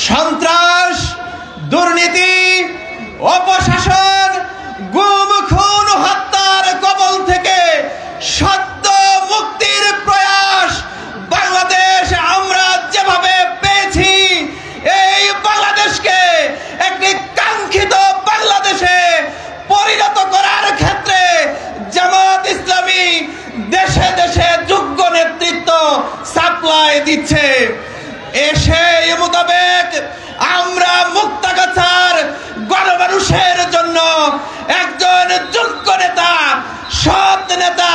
সন্ত্রাস, দুর্নীতি, অপশাসন, গুম, খুন, হত্যার কবল থেকে সদ্য মুক্তির প্রয়াস বাংলাদেশ আমরা যেভাবে পেয়েছি, এই বাংলাদেশকে একটি কাঙ্ক্ষিত বাংলাদেশে পরিণত করার ক্ষেত্রে জামাত ইসলামী দেশে দেশে যোগ্য নেতৃত্ব সাপ্লাই দিচ্ছে। সেই মোতাবেক আমরা মুক্তাগাছার গণমানুষের জন্য একজন যোগ্য নেতা, সৎ নেতা,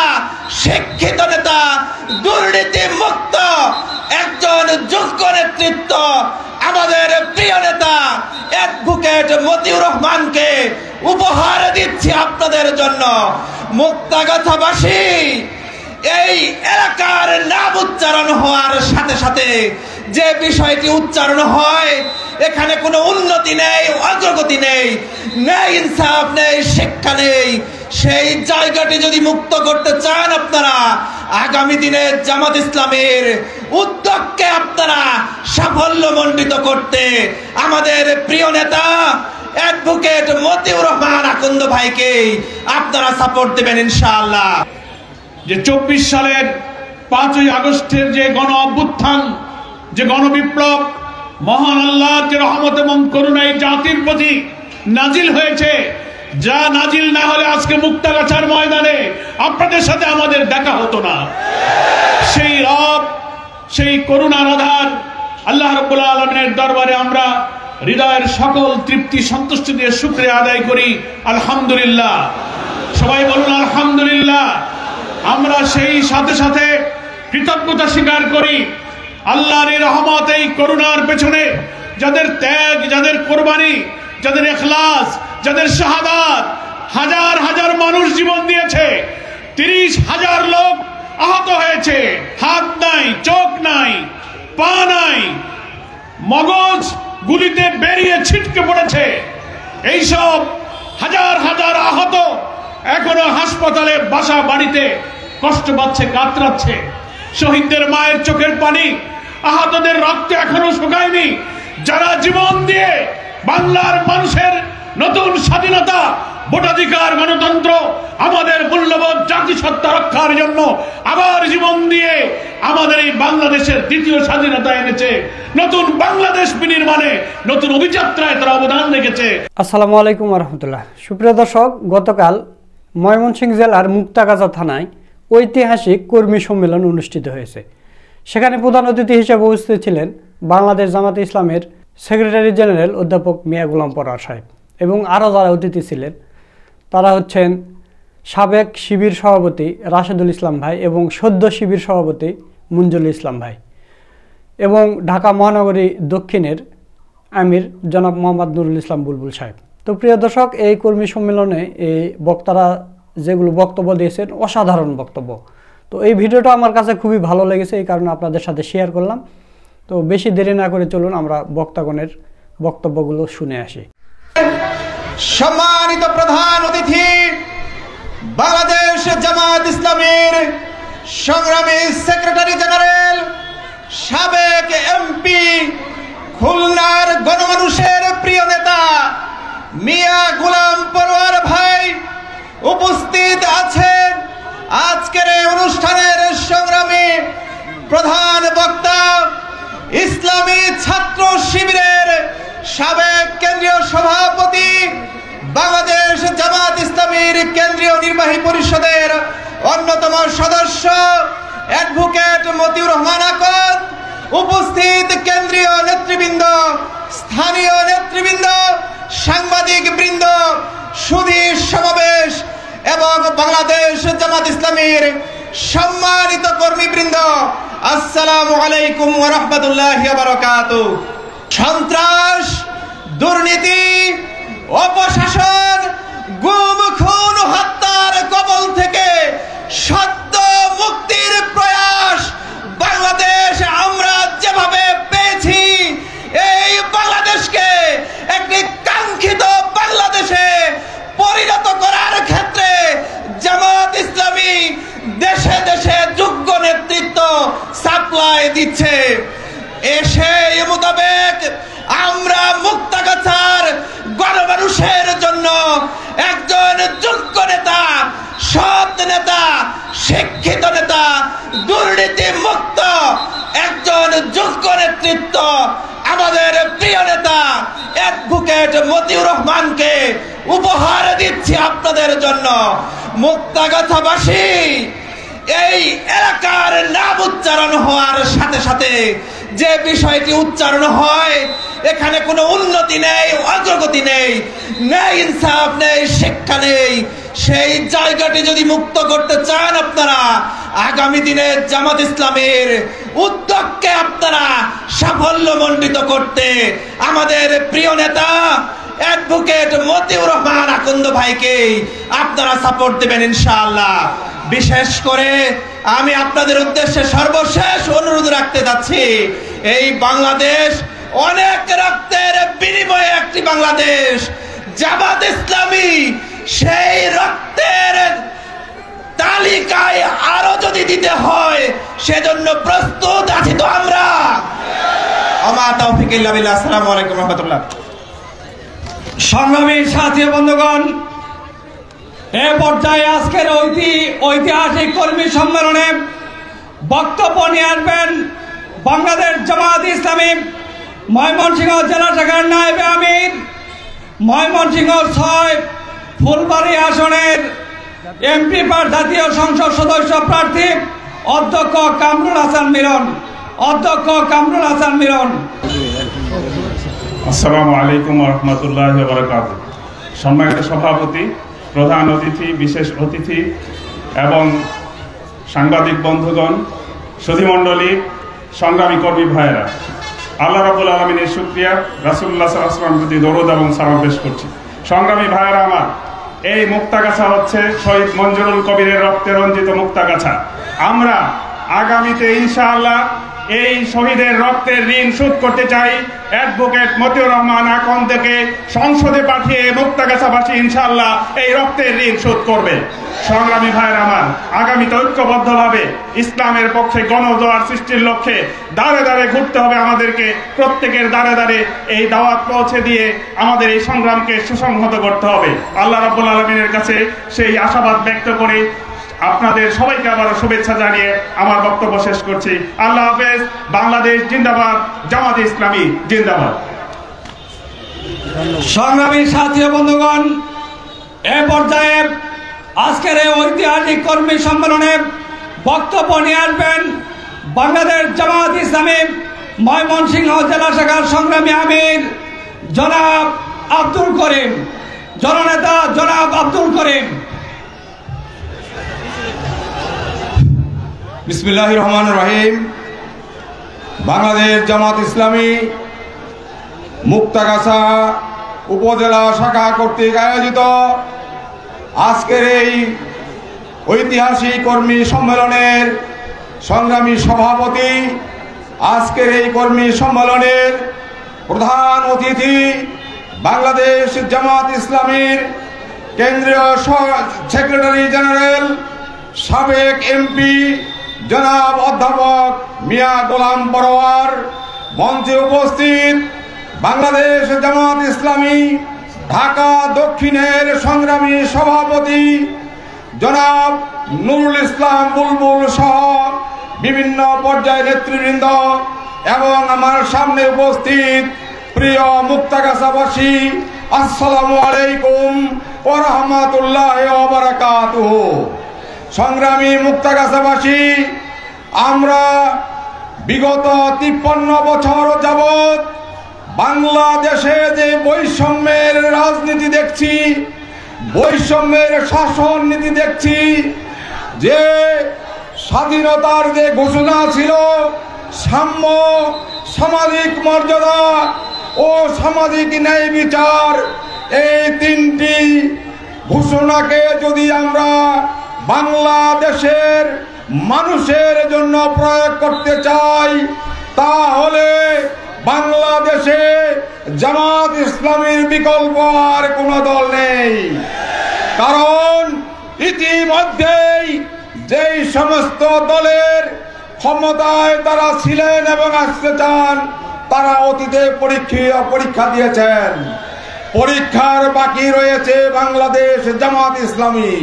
শিক্ষিত নেতা, দুর্নীতি মুক্ত একজন যোগ্য নেতৃত্ব আমাদের প্রিয় নেতা অ্যাডভোকেট মতিউর রহমানকে উপহার দিচ্ছি আপনাদের জন্য। মুক্তাগাছাবাসী, এই এলাকার নাম উচ্চারণ হওয়ার সাথে সাথে যে বিষয়টি উচ্চারণ হয়, এখানে কোনো উন্নতি নেই, অগ্রগতি নেই, ন্যায় ইনসাফ নেই, শিক্ষা নেই। সেই জায়গাটি যদি মুক্ত করতে চান আপনারা, আগামী দিনে জামাত ইসলামের উদ্যোগকে আপনারা সাফল্যমণ্ডিত করতে আমাদের প্রিয় নেতা অ্যাডভোকেট মতিউর রহমান আকন্দ ভাইকে আপনারা সাপোর্ট দেবেন ইনশাআল্লাহ। যে 24 সালের 5ই আগস্টের যে গণ অভ্যুত্থান, যে গণবিপ্লব, মহান আল্লাহর যে রহমত এবং করুণা এই জাতির প্রতি নাজিল হয়েছে, যা নাজিল না হলে আজকে মুক্তাগাছার ময়দানে আপনাদের সাথে আমাদের দেখা হতো না। সেই রব, সেই করুণার আধার আল্লাহ রাব্বুল আলামিনের দরবারে আমরা হৃদয়ের সকল তৃপ্তি সন্তুষ্টি দিয়ে শুকরিয়া আদায় করি। আলহামদুলিল্লাহ, সবাই বলুন আলহামদুলিল্লাহ। আমরা সেই সাথে সাথে কৃতজ্ঞতা স্বীকার করি আল্লাহর এই রহমত, এই করুণার পেছনে যাদের ত্যাগ, যাদের কোরবানি, যাদের ইখলাস, যাদের শাহাদাত, হাজার হাজার মানুষ জীবন দিয়েছে, 30,000 লোক আহত হয়েছে, হাত নাই, চোখ নাই, পা নাই, মগজ গুলিতে বেরিয়ে ছিটকে পড়েছে। এইসব হাজার হাজার আহত এখনো হাসপাতালে, বাসা বাড়িতে কষ্ট পাচ্ছে, কাতরাচ্ছে। শহীদদের মায়ের চোখের পানি, আহতদের রক্ত এখনো শুকায়নি। যারা জীবন দিয়ে বাংলার মানুষের নতুন স্বাধীনতা, ভোটাধিকার, গণতন্ত্র, আমাদের মূল্যবোধ জাতিসত্তা রক্ষার জন্য আবার জীবন দিয়ে আমাদের এই বাংলাদেশের দ্বিতীয় স্বাধীনতা এনেছে, নতুন বাংলাদেশ বিনির্মাণে নতুন অভিযাত্রায় তারা অবদান রেখেছে। আসসালামু আলাইকুম ওয়া রাহমাতুল্লাহ। সুপ্রিয় দর্শক, গতকাল ময়মনসিংহ জেলার মুক্তাগাছা থানায় ঐতিহাসিক কর্মী সম্মেলন অনুষ্ঠিত হয়েছে। সেখানে প্রধান অতিথি হিসেবে উপস্থিত ছিলেন বাংলাদেশ জামাতে ইসলামের সেক্রেটারি জেনারেল অধ্যাপক মিয়া গোলাম পরোয়ার সাহেব এবং আরও যারা অতিথি ছিলেন তারা হচ্ছেন সাবেক শিবির সভাপতি রাশেদুল ইসলাম ভাই এবং সদ্য শিবির সভাপতি মুঞ্জুল ইসলাম ভাই এবং ঢাকা মহানগরী দক্ষিণের আমির জনাব মোহাম্মদ নুরুল ইসলাম বুলবুল সাহেব। তো প্রিয় দর্শক, এই কর্মী সম্মেলনে এই বক্তারা যেগুলো বক্তব্য দিয়েছেন অসাধারণ বক্তব্য। তো এই ভিডিওটা আমার কাছে খুবই ভালো লেগেছে, এই কারণে আপনাদের সাথে শেয়ার করলাম। তো বেশি দেরি না করে চলুন আমরা বক্তাগণের বক্তব্যগুলো শুনে আসি। সম্মানিত প্রধান অতিথি, বাংলাদেশ জামাত ইসলামের সংগ্রামী সেক্রেটারি জেনারেল, সাবেক এমপি, খুলনার গণমানুষের প্রিয় নেতা মিয়া গোলাম পরোয়ার ভাই উপস্থিত আছেন। আজকের এই অনুষ্ঠানের সংগ্রামী প্রধান বক্তা ইসলামী ছাত্র শিবিরের সাবেক কেন্দ্রীয় সভাপতি, বাংলাদেশ জামাত ইসলামীর কেন্দ্রীয় নির্বাহী পরিষদের অন্যতম সদস্য অ্যাডভোকেট মতিউর রহমান আকন্দ, উপস্থিত কেন্দ্রীয় নেতৃবৃন্দ, স্থানীয় নেতৃবৃন্দ, সাংবাদিক বৃন্দ, সুধী সমাবেশ এবং বাংলাদেশ জামাত ইসলামীর সম্মানিত কর্মীবৃন্দ, আসসালামু আলাইকুম ওয়া রাহমাতুল্লাহি ওয়া বারাকাতুহু। সন্ত্রাস, দুর্নীতি, অপশাসন, গুম, খুন, হত্যার কবল থেকে সদ্য মুক্তির প্রয়াস বাংলাদেশ আমরা যেভাবে পেয়েছি, এই বাংলাদেশকে একটি কাঙ্ক্ষিত বাংলাদেশে পরিণত করার ক্ষেত্রে জামাত ইসলামী দেশে দেশে যোগ্য নেতৃত্ব সাপ্লাই দিচ্ছে। সেই মোতাবেক প্রিয় নেতা অ্যাডভোকেট মতিউর রহমানকে উপহার দিচ্ছি আপনাদের জন্য। মুক্তাগাছাবাসী, এই এলাকার নাম উচ্চারণ হওয়ার সাথে সাথে যে বিষয়টি উচ্চারণ হয়, এখানে কোনো উন্নতি নেই, অগ্রগতি নেই, ন্যায় ইনসাফ নেই, শিক্ষা নেই। সেই জায়গাটি যদি মুক্ত করতে চান আপনারা, আগামী দিনে জামাত ইসলামের উদ্যোগকে আপনারা সাফল্যমণ্ডিত করতে আমাদের প্রিয় নেতা অ্যাডভোকেট মতিউর রহমান আকন্দ ভাইকে আপনারা সাপোর্ট দেবেন ইনশাআল্লাহ। বিশেষ করে আমি আপনাদের উদ্দেশ্যে সর্বশেষ অনুরোধ রাখতে যাচ্ছি, এই বাংলাদেশ অনেক রক্তের বিনিময়ে একটি বাংলাদেশ। জামাত ইসলামী সেই রক্তের তালিকায় আরো যদি দিতে হয়, সেজন্য প্রস্তুত আছি তো আমরা। আমা তাওফিক ইল্লা বিল্লাহ। আসসালামু আলাইকুম ওয়া রাহমাতুল্লাহ। সংগ্রামী সাথী বন্ধুগণ, এ পর্যায়ে আজকের ঐতিহাসিক কর্মী সম্মেলনে বক্তব্য নিয়ে আসবেন বাংলাদেশ জামাত ইসলামী ময়মনসিংহ জেলা শাখার নায়েবে আমির, ময়মনসিংহ 6 ফুলবাড়ী আসনের এমপি জাতীয় সংসদ সদস্য প্রার্থী অধ্যক্ষ কামরুল হাসান মিলন। আসসালামু আলাইকুম ওয়া রাহমাতুল্লাহি ওয়া বারাকাতুহু। সম্মানিত সভাপতি, প্রধান অতিথি, বিশেষ অতিথি এবং সাংবাদিক বন্ধুগণ, সুধীমণ্ডলী, সংগ্রামী কর্মী ভাইয়েরা, আল্লাহ রাব্বুল আলামিনের শুকরিয়া, রাসূলুল্লাহ সাল্লাল্লাহু আলাইহি ওয়াসাল্লামের প্রতি দরুদ এবং সালাম পেশ করছি। সংগ্রামী ভাইয়েরা আমার, এই মুক্তাগাছা হচ্ছে শহীদ মঞ্জুরুল কবিরের রক্তে রঞ্জিত মুক্তাগাছা। আমরা আগামীতে ইনশাআল্লাহ এই শহীদের রক্তের ঋণ শোধ করতে চাই। অ্যাডভোকেট মতিউর রহমান আকন্দকে সংসদে পাঠিয়ে মুক্তাগাছাবাসী ইনশাআল্লাহ এই রক্তের ঋণ শোধ করবে। সংগ্রামী ভাইয়ের আমার, আগামীতে ঐক্যবদ্ধভাবে ইসলামের পক্ষে গণজোয়ার সৃষ্টির লক্ষ্যে দাঁড়ে দাঁড়ে ঘুরতে হবে আমাদেরকে। প্রত্যেকের দাঁড়ে দাঁড়ে এই দাওয়াত পৌঁছে দিয়ে আমাদের এই সংগ্রামকে সুসংহত করতে হবে। আল্লাহ রাব্বুল আলামিনের কাছে সেই আশাবাদ ব্যক্ত করে আপনাদের সবাইকে আবারও শুভেচ্ছা জানিয়ে আমার বক্তব্য শেষ করছি। আল্লাহ হাফেজ। বাংলাদেশ জিন্দাবাদ, জামাত ইসলামী জিন্দাবাদ। সংগ্রামী সাথী বন্ধুগণ, এ পর্যায়ে আজকের এই ঐতিহাসিক কর্মী সম্মেলনে বক্তব্য নিয়ে আসবেন বাংলাদেশ জামাত ইসলামী ময়মনসিংহ জেলা শাখার সংগ্রামী আমির জনাব আব্দুল করিম, জননেতা জনাব আব্দুল করিম। বিসমিল্লাহির রহমানির রহিম। বাংলাদেশ জামাত ইসলামী মুক্তাগাছা উপজেলা শাখা কর্তৃক আয়োজিত আজকের এই ঐতিহাসিক কর্মী সম্মেলনের সংগ্রামী সভাপতি, আজকের এই কর্মী সম্মেলনের প্রধান অতিথি, বাংলাদেশ জামাত ইসলামীর কেন্দ্রীয় সেক্রেটারি জেনারেল, সাবেক এমপি জনাব অধ্যাপক মিয়া গোলাম পরোয়ার, মঞ্চে উপস্থিত বাংলাদেশ জামাত ইসলামী ঢাকা দক্ষিণের সংগ্রামী সভাপতি জনাব নুরুল ইসলাম বুলবুল সহ বিভিন্ন পর্যায়ের নেতৃবৃন্দ এবং আমার সামনে উপস্থিত প্রিয় মুক্তাগাছাবাসী, আসসালামু আলাইকুম ওয়া রাহমাতুল্লাহি ওয়া বারাকাতুহু। সংগ্রামী মুক্তাগাছাবাসী, আমরা বিগত 53 বছর যাবৎ বাংলাদেশে যে বৈষম্যের রাজনীতি দেখছি, বৈষম্যের শাসন নীতি দেখছি, যে স্বাধীনতার যে ঘোষণা ছিল, সাম্য, সামাজিক মর্যাদা ও সামাজিক ন্যায় বিচার, এই তিনটি ঘোষণাকে যদি আমরা বাংলাদেশের মানুষের জন্য প্রয়োগ করতে চাই, তাহলে বাংলাদেশে জামাত ইসলামীর বিকল্প আর কোনো দল নেই। কারণ ইতিমধ্যেই যেই সমস্ত দলের ক্ষমতায় তারা ছিলেন এবং আসতে চান, তারা অতীতে পরীক্ষা দিয়েছেন। পরীক্ষার বাকি রয়েছে বাংলাদেশ জামাত ইসলামী।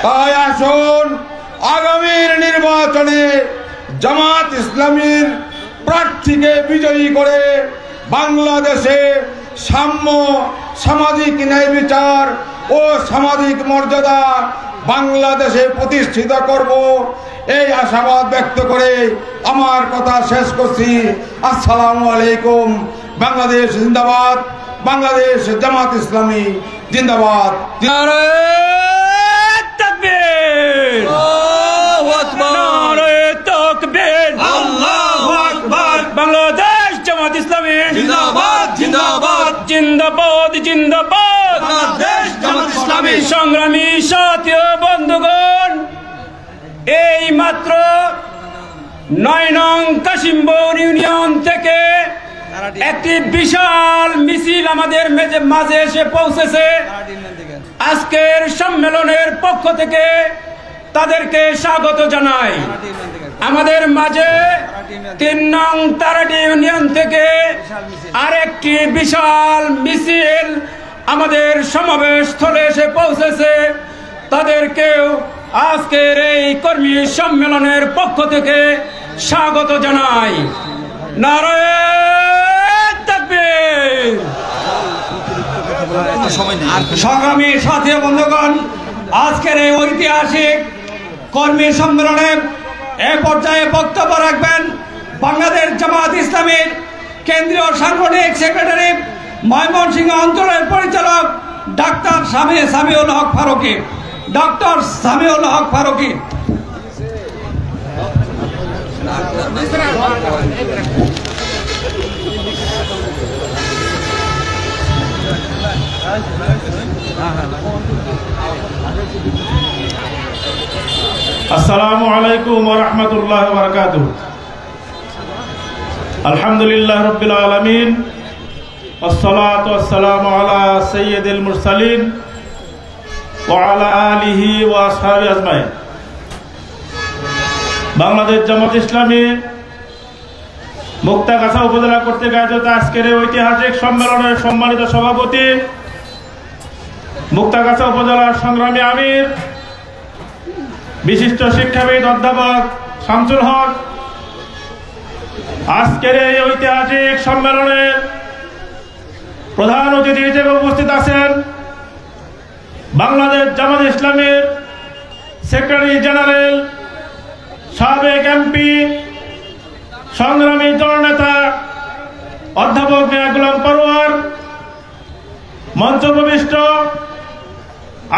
তাই আসুন আগামীর নির্বাচনে জামাত ইসলামীর প্রার্থীকে বিজয়ী করে বাংলাদেশে সাম্য, সামাজিক ন্যায় বিচার ও সামাজিক মর্যাদা বাংলাদেশে প্রতিষ্ঠিত করব, এই আশাবাদ ব্যক্ত করে আমার কথা শেষ করছি। আসসালামু আলাইকুম। বাংলাদেশ জিন্দাবাদ, বাংলাদেশ জামাত ইসলামী জিন্দাবাদ। বাংলাদেশ জামাত ইসলামী জিন্দাবাদ জিন্দাবাদ জিন্দাবাদ জিন্দাবাদ। বাংলাদেশ জামাত ইসলামী সংগ্রামী সাথী ও বন্ধুগণ, এই মাত্র 9 নং কাশিমপুর ইউনিয়ন থেকে একটি বিশাল মিছিল আমাদের মাঝে এসে পৌঁছেছে। আজকের সম্মেলনের পক্ষ থেকে তাদেরকে স্বাগত জানাই। আমাদের মাঝে 3 নং তারাটি ইউনিয়ন থেকে আরেকটি বিশাল মিছিল আমাদের সমাবেশ স্থলে এসে পৌঁছেছে। তাদেরকেও আজকের এই কর্মী সম্মেলনের পক্ষ থেকে স্বাগত জানাই। নারায়ে তাকবীর। সংগ্রামী সাথী বন্ধুগণ, আজকের এই ঐতিহাসিক কর্মী সম্মেলনে এ পর্যায়ে বক্তব্য রাখবেন বাংলাদেশ জামাত ইসলামীর কেন্দ্রীয় সাংগঠনিক সেক্রেটারি, ময়মনসিংহ অঞ্চলের পরিচালক ডাক্তার সামিউল হক ফারুকী। ডক্টর সামিউল হক ফারুকী। আসসালামু আলাইকুম ওয়া রাহমাতুল্লাহি ওয়া বারাকাতুহু। আলহামদুলিল্লাহ রাব্বিল আলামিন, ওয়াসসালাতু ওয়াসসালামু আলা সাইয়্যিদিল মুরসালিন ওয়া আলা আলিহি ওয়া আসহাবিহি আজমাইন। বাংলাদেশ জামাত ইসলামী মুক্তাগাছা উপজেলা কর্তৃক আয়োজিত আজকের এই ঐতিহাসিক সম্মেলনের সম্মানিত সভাপতি, মুক্তাগাছা উপজেলার সংগ্রামী আমির, বিশিষ্ট শিক্ষাবিদ অধ্যাপক শামসুল হক, আজকের এই ঐতিহাসিক সম্মেলনে প্রধান অতিথি হিসেবে উপস্থিত আছেন বাংলাদেশ জামাত ইসলামীর সেক্রেটারি জেনারেল, সাবেক এমপি, সংগ্রামী জননেতা অধ্যাপক মিয়া গোলাম পরোয়ার। মঞ্চপ্রবিষ্ট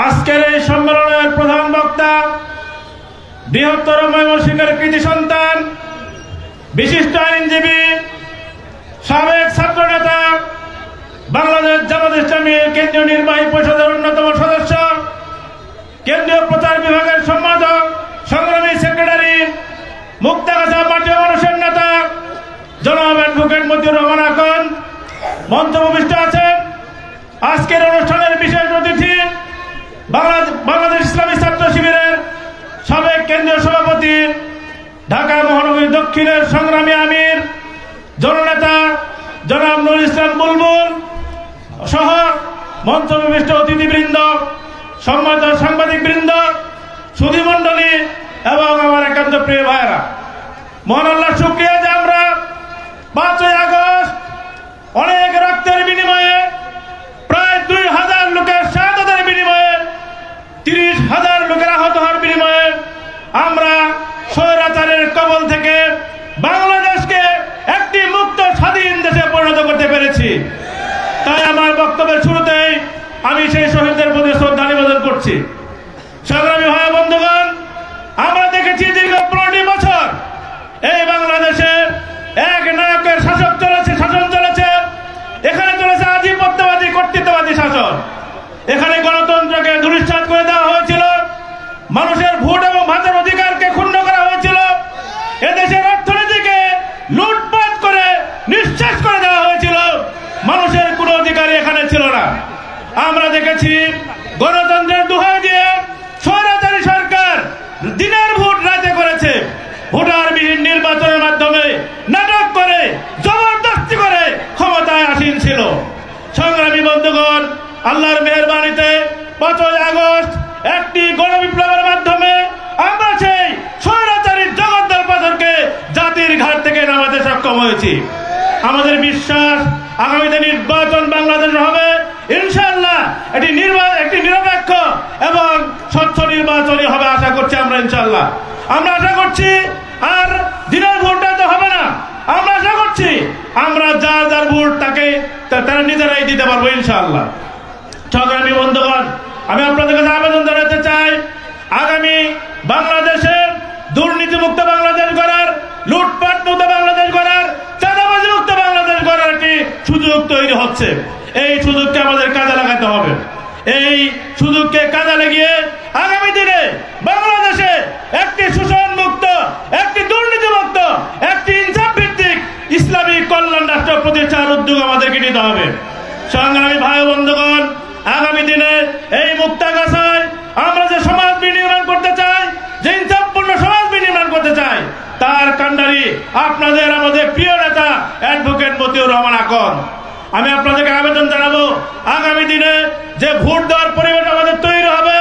আজকের এই সম্মেলনের প্রধান বক্তা, বৃহত্তর ময়মনসিংহের কৃতি সন্তান, বিশিষ্ট আইনজীবী, সাবেক ছাত্র নেতা, বাংলাদেশ জামাত ইসলামীর কেন্দ্রীয় নির্বাহী পরিষদের অন্যতম সদস্য, কেন্দ্রীয় প্রচার বিভাগের সম্পাদক, সংগ্রামী সেক্রেটারি, মুক্তাগাছা মাটি মানুষের নেতা জনাব অ্যাডভোকেট মতিউর রহমান আকন। মঞ্চপ্রবিষ্ট আছেন আজকের অনুষ্ঠানের বিশেষ অতিথি, বাংলাদেশ ইসলামী ছাত্র শিবিরের সাবেক কেন্দ্রীয় সভাপতি, ঢাকা মহানগরী দক্ষিণের সংগ্রামী আমির, জননেতা জনাব নুরুল ইসলাম বুলবুল সহ মঞ্চপ্রবিষ্ট অতিথিবৃন্দ, সম্মানিত সাংবাদিক বৃন্দ, সুধীমণ্ডলী এবং আমার একান্ত প্রিয় ভাইয়েরা, মহান আল্লাহর শুকরিয়া যে আমরা 5ই আগস্ট অনেক রক্তের বিনিময়ে, প্রায় 2000 লোকের শাহাদাতের বিনিময়ে, 30,000 লোকের আহত হওয়ার বিনিময়ে আমরা স্বৈরাচারের কবল থেকে বাংলাদেশকে একটি মুক্ত স্বাধীন দেশে পরিণত করতে পেরেছি। তাই আমার বক্তব্যের শুরুতেই আমি সেই শহীদদের প্রতি শ্রদ্ধা নিবেদন করছি। সংগ্রামী ভাই বন্ধুগণ, আমরা দেখেছি দীর্ঘ 15টি বছর এই বাংলাদেশে এক নায়কের শাসন চলেছে। এখানে চলেছে আধিপত্যবাদী কর্তৃত্ববাদী শাসন। এখানে গণতন্ত্রকে ধূলিসাৎ করে দেওয়া হয়েছিল, মানুষের ভোট এবং ভাতের অধিকারকে ক্ষুণ্ণ করা হয়েছিল, এদেশের অর্থনীতিকে লুটপাট করে নিঃশেষ করে দেওয়া হয়েছিল, মানুষের কোনো অধিকারই এখানে ছিল না। আমরা দেখেছি গণতন্ত্রের দোহাই দিয়ে স্বৈরাচারী সরকার দিনের ভোট রাতে করেছে, ভোটারবিহীন নির্বাচনের মাধ্যমে নাটক করে জবরদস্তি করে ক্ষমতায় আসীন ছিল। সংগ্রামী বন্ধুগণ, আল্লাহর মেহেরবানিতে 5ই আগস্ট একটি গণবিপ্লবের মাধ্যমে আমরা সেই স্বৈরাচারী জগদ্দল পাথরকে জাতির ঘাট থেকে নামাতে সক্ষম হয়েছি। আমাদের বিশ্বাস আগামীতে নির্বাচন বাংলাদেশে হবে ইনশাআল্লাহ। একটি নিরপেক্ষ এবং স্বচ্ছ নির্বাচনই হবে আশা করছি আমরা ইনশাআল্লাহ। আমরা আশা করছি আর দিনের ভোটটা তো হবে না, আমরা আশা করছি আমরা যার যার ভোট তারা নিজেরাই দিতে পারবো ইনশাআল্লাহ। সংগ্রামী বন্ধুগণ, আমি আপনাদের কাছে আবেদন জানাতে চাই, আগামী বাংলাদেশের দুর্নীতিমুক্ত বাংলাদেশ গড়ার, লুটপাট মুক্ত বাংলাদেশ গড়ার, চাঁদাবাজি মুক্ত বাংলাদেশ গড়ার একটি সুযোগ তৈরি হচ্ছে। এই সুযোগকে আমাদের কাজে লাগাতে হবে। এই সুযোগকে কাজে লাগিয়ে আগামী দিনে বাংলাদেশে একটি শোষণ মুক্ত, একটি দুর্নীতিমুক্ত, একটি ইনসাফ ভিত্তিক ইসলামী কল্যাণ রাষ্ট্র প্রতিষ্ঠার উদ্যোগ আমাদেরকে নিতে হবে। সংগ্রামী ভাই বন্ধুগণ, আগামী দিনে এই মুক্তাগাছায় আমরা যে সমাজ বিনির্মাণ করতে চাই, যে ইনসাফপূর্ণ সমাজ বিনির্মাণ করতে চাই, তার কাণ্ডারি আপনাদের আমাদের প্রিয় নেতা অ্যাডভোকেট মতিউর রহমান আকন। আমি আপনাদেরকে আবেদন জানাবো, আগামী দিনে যে ভোট দেওয়ার পরিবেশ আমাদের তৈরি হবে,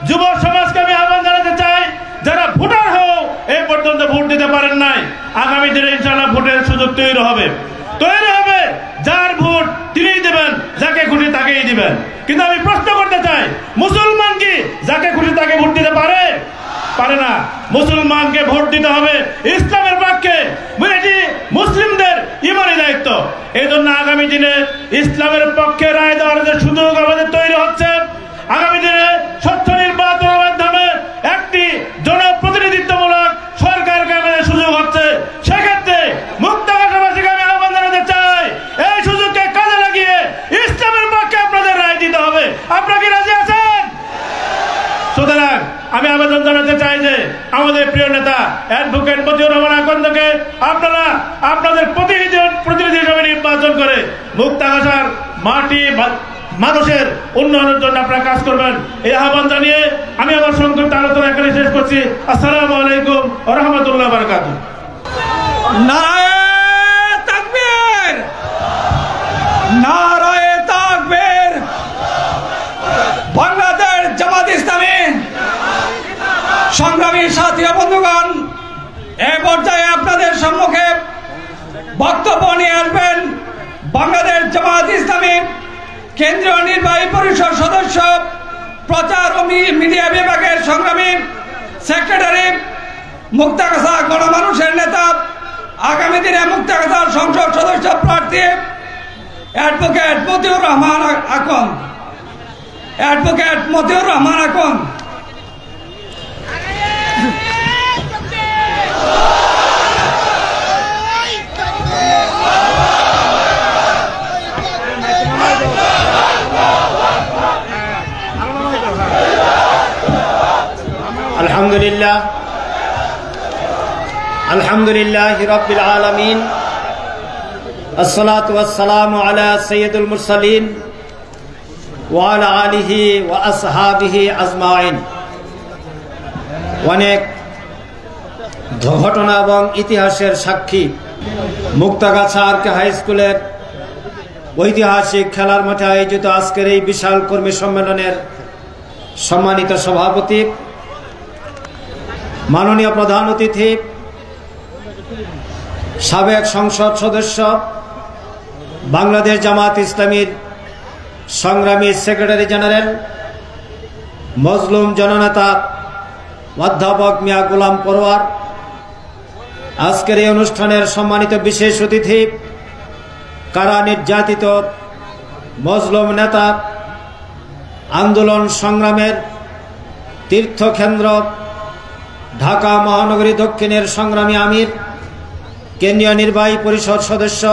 যুব সমাজকে আমি আহ্বান জানাতে চাই, যারা ভোটার হও এই পর্যন্ত ভোট দিতে পারেন নাই, আগামী দিনে ইনশাআল্লাহ ভোটের সুযোগ তৈরি হবে। যার ভোট তিনিই দেবেন, যাকে খুশি তাকেই দিবেন। কিন্তু আমি প্রশ্ন করতে চাই, মুসলমান কি যাকে খুশি তাকে ভোট দিতে পারে না? মুসলমানকে ভোট দিতে হবে ইসলামের পক্ষে, এটি মুসলিমদের ইমানি দায়িত্ব। এই জন্য আগামী দিনে ইসলামের পক্ষে রায় দেওয়ার যে সুযোগ আমাদের তৈরি হচ্ছে, আগামী দিনে স্বচ্ছ নির্বাচনের মাধ্যমে একটি জনপ্রতিনিধিত্বমূলক সরকার গঠনের সুযোগ হচ্ছে। সেক্ষেত্রে মুক্তাগাছাবাসীকে আমি আহ্বান জানাতে চাই, এই সুযোগকে কাজে লাগিয়ে ইসলামের পক্ষে আপনাদের রায় দিতে হবে। আপনারা কি রাজি আছেন? সুতরাং আমি আবেদন জানাতে চাই যে আমাদের প্রিয় নেতা অ্যাডভোকেট মতিউর রহমান আকন্দকে আপনারা আপনাদের প্রতিনিধি হিসেবে নির্বাচন করে মুক্তাগাছার মাটি মানুষের উন্নয়নের জন্য আপনারা কাজ করবেন, এই আহ্বান জানিয়ে আমি আমার সংক্ষিপ্ত আলোচনা এখানে শেষ করছি। আসসালামু আলাইকুম ওয়া রাহমাতুল্লাহি ওয়া বারাকাতুহু। নারায়ে তাকবীর, নারায়ে তাকবীর। বাংলাদেশ জামাত ইসলামী সংগ্রামী সাথী বন্ধুগণ, এই পর্যায়ে আপনাদের সম্মুখে বক্তব্য নিয়ে আসবেন বাংলাদেশ জামাত ইসলামী কেন্দ্রীয় নির্বাহী পরিষদ সদস্য, প্রচার ও মিডিয়া বিভাগের সংগ্রামী সেক্রেটারি, মুক্তাগাছা গণমানুষের নেতা, আগামী দিনে মুক্তাগাছার সংসদ সদস্য প্রার্থী অ্যাডভোকেট মতিউর রহমান আকন। অ্যাডভোকেট মতিউর রহমান আকন। আলহামদুলিল্লাহ রাব্বিল আলামিন, আসসালাতু ওয়াসসালামু আলা সাইয়্যিদুল মুরসালিন ওয়া আলা আলিহি ওয়া আসহাবিহি আজমাইন। অনেক ঘটনা এবং ইতিহাসের সাক্ষী মুক্তাগাছা আরকে হাই স্কুলের ঐতিহাসিক খেলার মাঠে আয়োজিত আজকের এই বিশাল কর্মী সম্মেলনের সম্মানিত সভাপতি, মাননীয় প্রধান অতিথি, সাবেক সংসদ সদস্য, বাংলাদেশ জামাত ইসলামীর সংগ্রামী সেক্রেটারি জেনারেল, মজলুম জননেতা অধ্যাপক মিয়া গোলাম পরোয়ার, আজকের এই অনুষ্ঠানের সম্মানিত বিশেষ অতিথি, কারা নির্যাতিত মজলুম নেতা, আন্দোলন সংগ্রামের তীর্থকেন্দ্র ঢাকা মহানগরী দক্ষিণের সংগ্রামী আমির, কেন্দ্রীয় নির্বাহী পরিষদ সদস্য,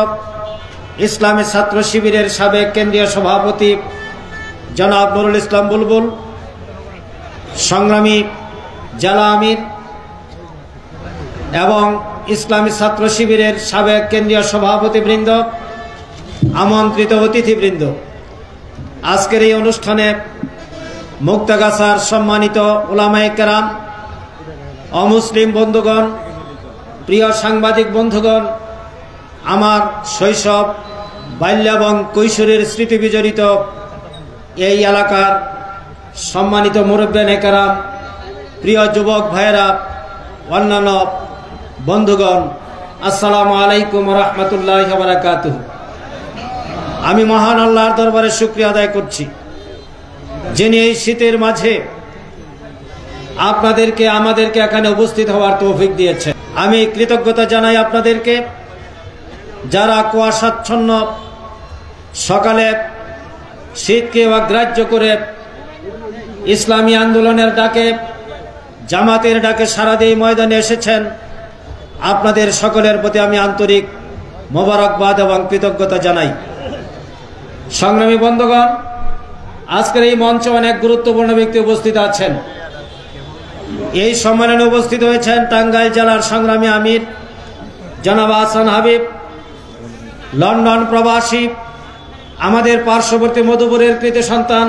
ইসলামী ছাত্র শিবিরের সাবেক কেন্দ্রীয় সভাপতি জনাব নুরুল ইসলাম বুলবুল, সংগ্রামী জেলা আমির এবং ইসলামী ছাত্র শিবিরের সাবেক কেন্দ্রীয় সভাপতিবৃন্দ, আমন্ত্রিত অতিথিবৃন্দ, আজকের এই অনুষ্ঠানে মুক্তাগাছার সম্মানিত উলামায়ে কেরাম, অমুসলিম বন্ধুগণ, প্রিয় সাংবাদিক বন্ধুগণ, আমার শৈশব, বাল্য এবং কৈশোরের স্মৃতি বিজড়িত এই এলাকার সম্মানিত মুরব্বিয়ানে কেরাম, প্রিয় যুবক ভাইয়েরা, অন্যান্য বন্ধুগণ, আসসালামু আলাইকুম ওয়া রাহমাতুল্লাহি ওয়া বারাকাতুহু। আমি মহান আল্লাহর দরবারে শুকরিয়া আদায় করছি, যিনি এই শীতের মাঝে আপনাদেরকে আমাদেরকে এখানে উপস্থিত হওয়ার তৌফিক দিয়েছেন। আমি কৃতজ্ঞতা জানাই আপনাদেরকে, যারা কুয়াশাচ্ছন্ন সকালে শীতকে অগ্রাহ্য করে ইসলামী আন্দোলনের ডাকে, জামাতের ডাকে সাড়া দিয়ে ময়দানে এসেছেন। আপনাদের সকলের প্রতি আমি আন্তরিক মোবারকবাদ এবং কৃতজ্ঞতা জানাই। সংগ্রামী বন্ধুগণ, আজকের এই মঞ্চে অনেক গুরুত্বপূর্ণ ব্যক্তি উপস্থিত আছেন। এই সম্মেলনে উপস্থিত হয়েছেন টাঙ্গাইল জেলার সংগ্রামী আমির জনাব আহসান হাবিব, লন্ডন প্রবাসী আমাদের পার্শ্ববর্তী মধুপুরের কৃতি সন্তান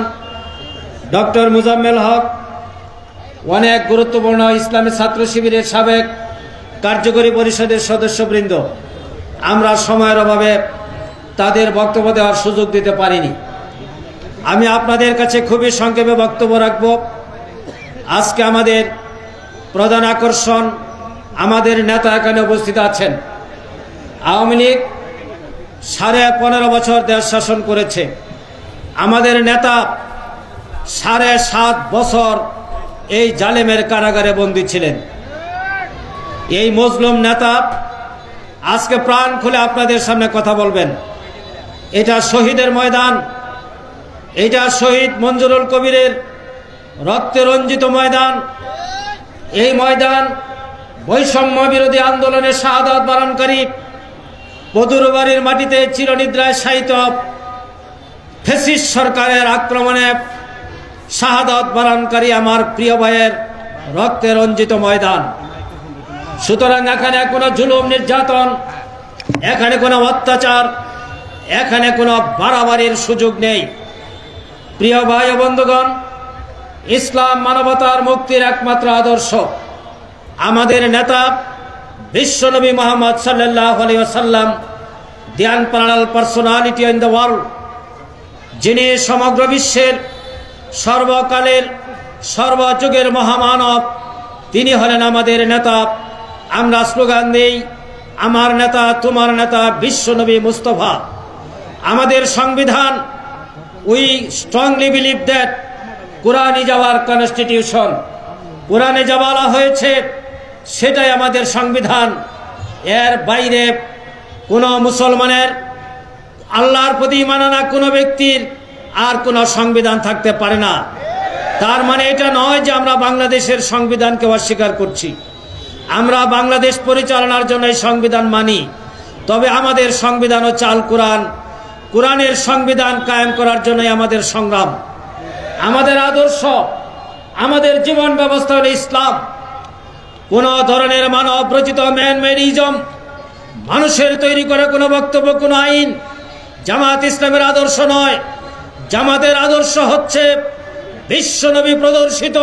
ডক্টর মুজাম্মেল হক, অনেক গুরুত্বপূর্ণ ইসলামী ছাত্র শিবিরের সাবেক কার্যকরী পরিষদের সদস্যবৃন্দ। আমরা সময়ের অভাবে তাদের বক্তব্য দেওয়ার সুযোগ দিতে পারিনি। আমি আপনাদের কাছে খুবই সংক্ষেপে বক্তব্য রাখব। আজকে আমাদের প্রধান আকর্ষণ, আমাদের নেতা এখানে উপস্থিত আছেন। আওয়ামী লীগ 15.5 বছর দেশ শাসন করেছে। আমাদের নেতা 7.5 বছর এই জালেমের কারাগারে বন্দী ছিলেন। এই মজলুম নেতা আজকে প্রাণ খুলে আপনাদের সামনে কথা বলবেন। এটা শহীদের ময়দান, এটা শহীদ মঞ্জুরুল কবিরের রক্তে রঞ্জিত ময়দান। এই ময়দান বৈষম্য বিরোধী আন্দোলনের শাহাদাত বরণকারী, বদুরবাড়ির মাটিতে চিরনিদ্রায় শায়িত ফ্যাসিস্ট সরকারের আক্রমণে শাহাদাত বরণকারী আমার প্রিয় ভাইয়ের রক্তে রঞ্জিত ময়দান। সুতরাং এখানে কোনো জুলুম নির্যাতন, এখানে কোনো অত্যাচার, এখানে কোনো বাড়াবাড়ির সুযোগ নেই। প্রিয় ভাই ও বন্ধুগণ, ইসলাম মানবতার মুক্তির একমাত্র আদর্শ। আমাদের নেতা বিশ্বনবী মুহাম্মদ সাল্লাল্লাহু আলাইহি ওয়াসাল্লাম, the unparalleled personality in the world, যিনি সমগ্র বিশ্বের সর্বকালের সর্বযুগের মহামানব, তিনি হলেন আমাদের নেতা। আমরা স্লোগান দেই, আমার নেতা তোমার নেতা বিশ্বনবী মুস্তফা। আমাদের সংবিধান, we strongly believe that Quran is our constitution. কোরআনে যা বলা হয়েছে সেটাই আমাদের সংবিধান। এর বাইরে কোনো মুসলমানের, আল্লাহর প্রতি মানানা কোনো ব্যক্তির আর কোনো সংবিধান থাকতে পারে না। তার মানে এটা নয় যে আমরা বাংলাদেশের সংবিধানকে অস্বীকার করছি। আমরা বাংলাদেশ পরিচালনার জন্য এই সংবিধান মানি, তবে আমাদের সংবিধান ও চাল কোরআন। কোরআনের সংবিধান কায়েম করার জন্যই আমাদের সংগ্রাম। আমাদের আদর্শ, আমাদের জীবন ব্যবস্থা হল ইসলাম। কোন ধরনের মানব রচিত ম্যানমেডিজম, মানুষের তৈরি করে কোনো বক্তব্য, কোনো আইন জামাত ইসলামের আদর্শ নয়। জামাতের আদর্শ হচ্ছে বিশ্বনবী প্রদর্শিত,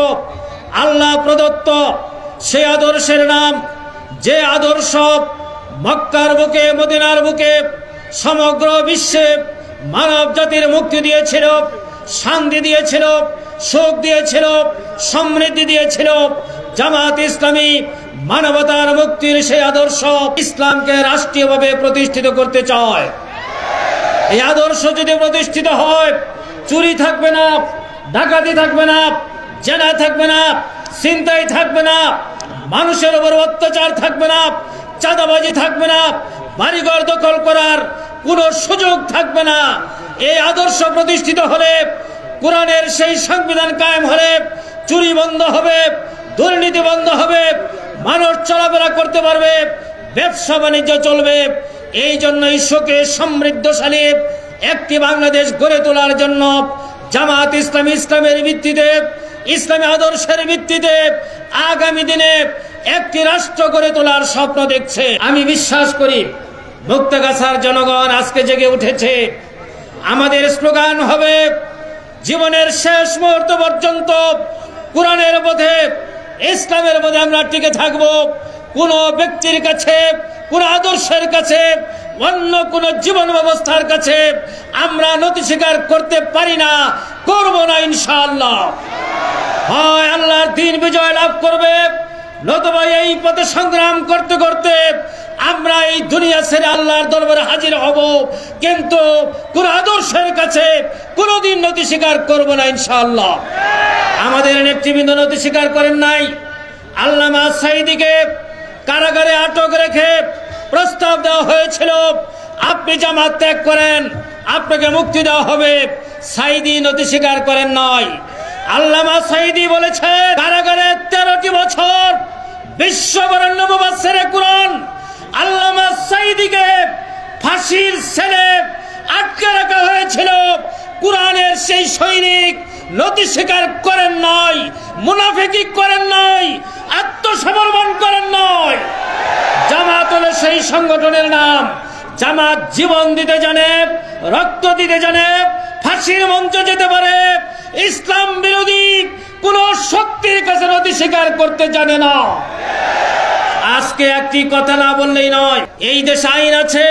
আল্লাহ প্রদত্ত সে আদর্শের নাম, যে আদর্শ মক্কার বুকে, মদিনার বুকে সমগ্র বিশ্বে মানব জাতির মুক্তি দিয়েছিল, শান্তি দিয়েছিল, সুখ দিয়েছিল, সমৃদ্ধি দিয়েছিল। জামাত ইসলামী মানবতার মুক্তির সেই আদর্শ, ইসলামকে রাষ্ট্রীয়ভাবে প্রতিষ্ঠিত করতে চায়। এই আদর্শ যদি প্রতিষ্ঠিত হয়, চুরি থাকবে না, ডাকাতি থাকবে না, জেনা থাকবে না, ছিনতাই থাকবে না, মানুষের উপর অত্যাচার থাকবে না, চাঁদাবাজি থাকবে না, বাড়িঘর দখল করার কোনো সুযোগ থাকবে না। এই আদর্শ প্রতিষ্ঠিত হলে, কোরআনের সেই সংবিধান কায়েম হলে, চুরি বন্ধ হবে, দুর্নীতি বন্ধ হবে, মানুষ চলাফেরা করতে পারবে, ব্যবসা বাণিজ্য চলবে। এই জন্যই সুখে সমৃদ্ধশালী একটি বাংলাদেশ গড়ে তোলার জন্য জামাত ইসলামী ইসলামের ভিত্তিতে, ইসলামী আদর্শের ভিত্তিতে আগামী দিনে একটি রাষ্ট্র গড়ে তোলার স্বপ্ন দেখছে। আমি বিশ্বাস করি মুক্তাগাছার জনগণ আজকে জেগে উঠেছে। আমাদের স্লোগান হবে, জীবনের শেষ মুহূর্ত পর্যন্ত কোরআনের পথে, ইসলামের পথে আমরা টিকে থাকব। কোন ব্যক্তির কাছে, কোন আদর্শের কাছে, অন্য কোন জীবন ব্যবস্থার কাছে আমরা নতি স্বীকার করতে পারি না, করব না ইনশাআল্লাহ। হয় আল্লাহর দ্বীন বিজয় লাভ করবে, নতুবা এই পথে সংগ্রাম করতে করতে আমরা এই দুনিয়া ছেড়ে আল্লাহর দরবারে হাজির হব, কিন্তু কোন আদর্শের কাছে কোনোদিন নতি স্বীকার করব না ইনশাআল্লাহ। আমাদের নেতৃবৃন্দ নতি স্বীকার করেন নাই। আল্লামা সাঈদীকে কারাগারে আটক রেখে প্রস্তাব দেওয়া হয়েছিল, আপনি জামাত ত্যাগ করেন, আপনাকে মুক্তি দেওয়া হবে। সাঈদী নতি স্বীকার করেন নাই। আল্লামা সাঈদী বলেছে কারাগারে 13টি বছর বিশ্ববরেণ্য মুফাসসিরে কুরআন আল্লামা সাঈদীকে ফাঁসির সেলে আটকে রাখা হয়েছিল। কুরআনের সেই সৈনিক নতি স্বীকার করেন নাই, মুনাফিকি করেন নাই, আত্মসমর্পণ করেন নাই। জামাত হলো সেই সংগঠনের নাম, জামাত জীবন দিতে জানে, রক্ত দিতে জানে, ফাঁসির মঞ্চে যেতে পারে, ইসলাম বিরোধী কোন শক্তির কাছে নতি স্বীকার করতে জানে না। আজকে একটি কথা না বললেই নয়, এই দেশে আইন আছে,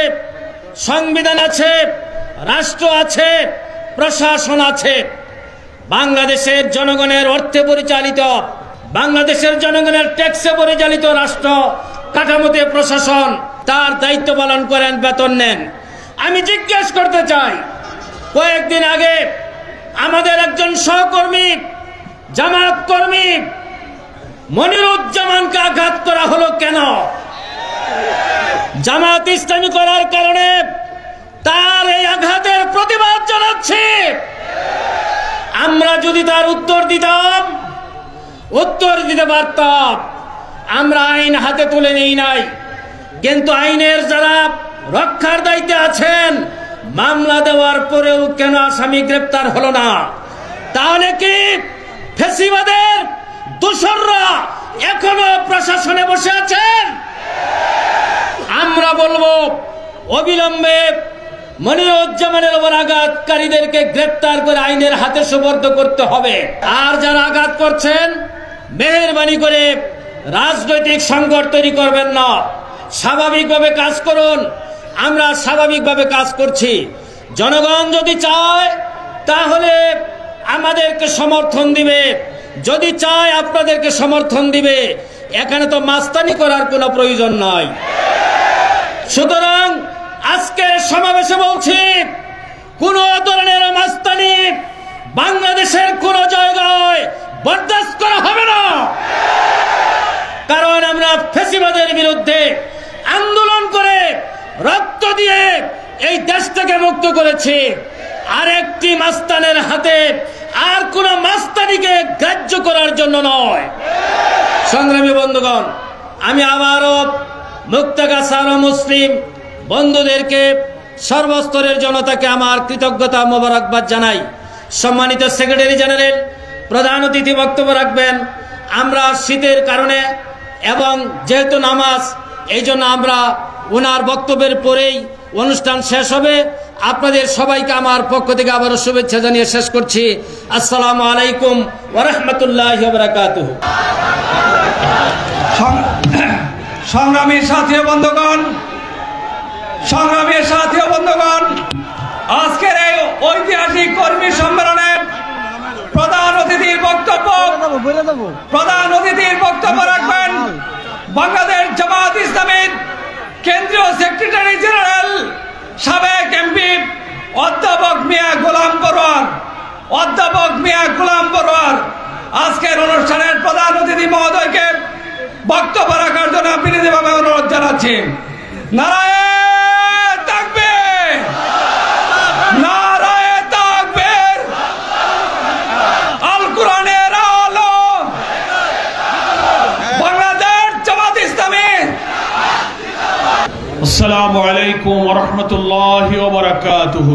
সংবিধান আছে, রাষ্ট্র আছে, প্রশাসন আছে। বাংলাদেশের জনগণের অর্থে পরিচালিত, বাংলাদেশের জনগণের ট্যাক্সে পরিচালিত রাষ্ট্র কাঠামোতে প্রশাসন তার দায়িত্ব পালন করেন, বেতন নেন। আমি জিজ্ঞেস করতে চাই, কয়েকদিন আগে আমাদের একজন সহকর্মী জামাত কর্মী মনিরুজ্জামানকে আঘাত করা হলো কেন? জামাত ইসলামী করার কারণে তার এই আঘাতের প্রতিবাদ জানাচ্ছি। আমরা যদি তার উত্তর দিতে পারতাম। আমরা আইন হাতে তুলে নেই নাই, কিন্তু আইনের যারা রক্ষার দায়িত্বে আছেন, মামলা দেওয়ার পরেও কেন আসামি গ্রেপ্তার হলো না? তাহলে কি ফ্যাসিবাদের দোসররা এখনো প্রশাসনে বসে আছেন? আমরা বলবো অবিলম্বে মনিরুজ্জামানের উপর আঘাতকারীদেরকে গ্রেপ্তার করে আইনের হাতে সুপর্দ করতে হবে। আর যারা আঘাত করছেন, মেহেরবানি করে রাজনৈতিক সংকট তৈরি করবেন না, স্বাভাবিকভাবে কাজ করুন। আমরা স্বাভাবিকভাবে কাজ করছি। জনগণ যদি চায় তাহলে আমাদেরকে সমর্থন দিবে, যদি চায় আপনাদেরকে সমর্থন দিবে। এখানে তো মাস্তানি করার কোনো প্রয়োজন নাই। সুতরাং আজকের সমাবেশে বলছি, কোন ধরনের মাস্তানি বাংলাদেশের কোন জায়গায় বরদাস্ত করা হবে না। কারণ আমরা ফ্যাসিবাদের বিরুদ্ধে আন্দোলন করে রক্ত দিয়ে এই দেশটাকে মুক্ত করেছি। আরেকটি মাস্তানের হাতে আর কোন মাস্তানিকে গ্রাহ্য করার জন্য নয়। সংগ্রামী বন্ধুগণ, আমি আবারও মুক্তাগাছার মুসলিম বন্ধুদেরকে, সর্বস্তরের জনতাকে আমার কৃতজ্ঞতা মোবারকবাদ জানাই। সম্মানিত সেক্রেটারি জেনারেল প্রধান অতিথি বক্তব্য রাখবেন। আমরা শীতের কারণে এবং যেহেতু নামাজ, এই জন্য আমরা ওনার বক্তব্যের পরেই অনুষ্ঠান শেষ হবে। আপনাদের সবাইকে আমার পক্ষ থেকে আবারও শুভেচ্ছা জানিয়ে শেষ করছি। আসসালামু আলাইকুম ওয়া রাহমাতুল্লাহি ওয়া বারাকাতুহু। সংগ্রামী সাথী বন্ধুগণ, আজকের এই ঐতিহাসিক কর্মী সম্মেলনে প্রধান অতিথির বক্তব্য রাখবেন বাংলাদেশ জামাত ইসলামীর কেন্দ্রীয় সেক্রেটারি জেনারেল সাবেক এমপি অধ্যাপক মিয়া গোলাম পরোয়ার। আজকের অনুষ্ঠানের প্রধান অতিথি মহোদয়কে বক্তব্য রাখার জন্য বিনীতভাবে অনুরোধ জানাচ্ছি। নারায়ে তাকবীর, নারায়ে তাকবীর, আল কোরআনের আলো, বাংলাদেশ জামাত ইসলামী। আসসালামু আলাইকুম ওয়া রাহমাতুল্লাহি ওয়া বারাকাতুহু।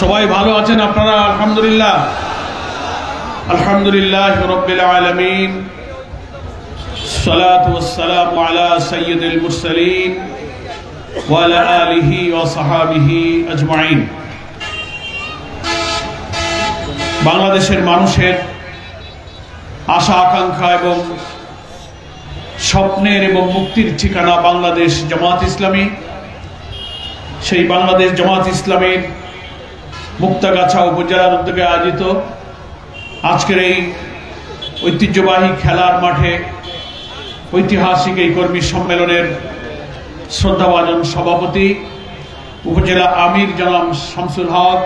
সবাই ভালো আছেন আপনারা? আলহামদুলিল্লাহ, আলহামদুলিল্লাহি রাব্বিল আলামিন। الصلاة والسلام على سيد المرسلين وعلى آله وصحابه أجمعين। বাংলাদেশের মানুষের আশা আকাঙ্ক্ষা এবং স্বপ্নের এবং মুক্তির ঠিকানা বাংলাদেশ জামাত ইসলামী। সেই বাংলাদেশ জামাত ইসলামীর মুক্তাগাছা উপজেলার উদ্যোগে আয়োজিত আজকের এই ঐতিহ্যবাহী খেলার মাঠে ঐতিহাসিক এই কর্মী সম্মেলনের শ্রদ্ধাভাজন সভাপতি উপজেলা আমির জনাব শামসুল হক,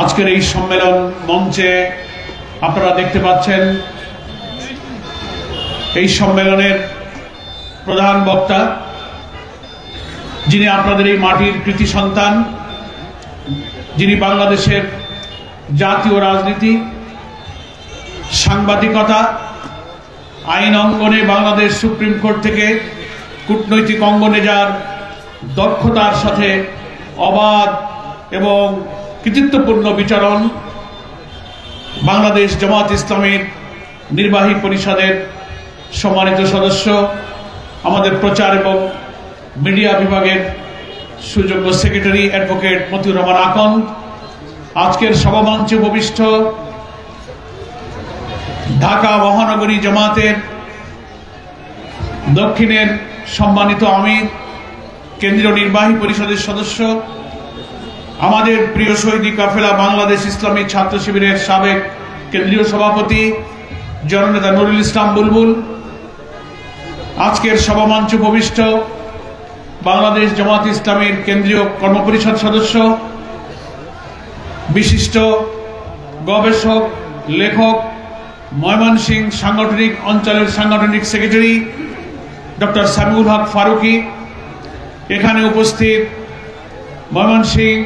আজকের এই সম্মেলন মঞ্চে আপনারা দেখতে পাচ্ছেন এই সম্মেলনের প্রধান বক্তা, যিনি আপনাদের এই মাটির কৃতি সন্তান, যিনি বাংলাদেশের জাতীয় রাজনীতি, সাংবাদিকতা, আইন অঙ্গনে বাংলাদেশ সুপ্রিম কোর্ট থেকে কূটনৈতিক অঙ্গনে যার দক্ষতার সাথে অবাধ এবং কৃতিত্বপূর্ণ বিচারণ, বাংলাদেশ জামাত ইসলামীর নির্বাহী পরিষদের সম্মানিত সদস্য, আমাদের প্রচার এবং মিডিয়া বিভাগের সুযোগ্য সেক্রেটারি অ্যাডভোকেট মতিউর রহমান আকন, আজকের সভামঞ্চে উপবিষ্ট ঢাকা মহানগরী জামাতের দক্ষিণের সম্মানিত আমির, কেন্দ্রীয় নির্বাহী পরিষদের সদস্য, আমাদের প্রিয় শহীদি কাফেলা বাংলাদেশ ইসলামী ছাত্র শিবিরের সাবেক কেন্দ্রীয় সভাপতি জননেতা নুরুল ইসলাম বুলবুল, আজকের সভামঞ্চে উপবিষ্ট বাংলাদেশ জামাত ইসলামীর কেন্দ্রীয় কর্মপরিষদ সদস্য, বিশিষ্ট গবেষক, লেখক, ময়মনসিংহ সাংগঠনিক অঞ্চলের সাংগঠনিক সেক্রেটারি ডক্টর সামিউল হক ফারুকি, এখানে উপস্থিত ময়মনসিংহ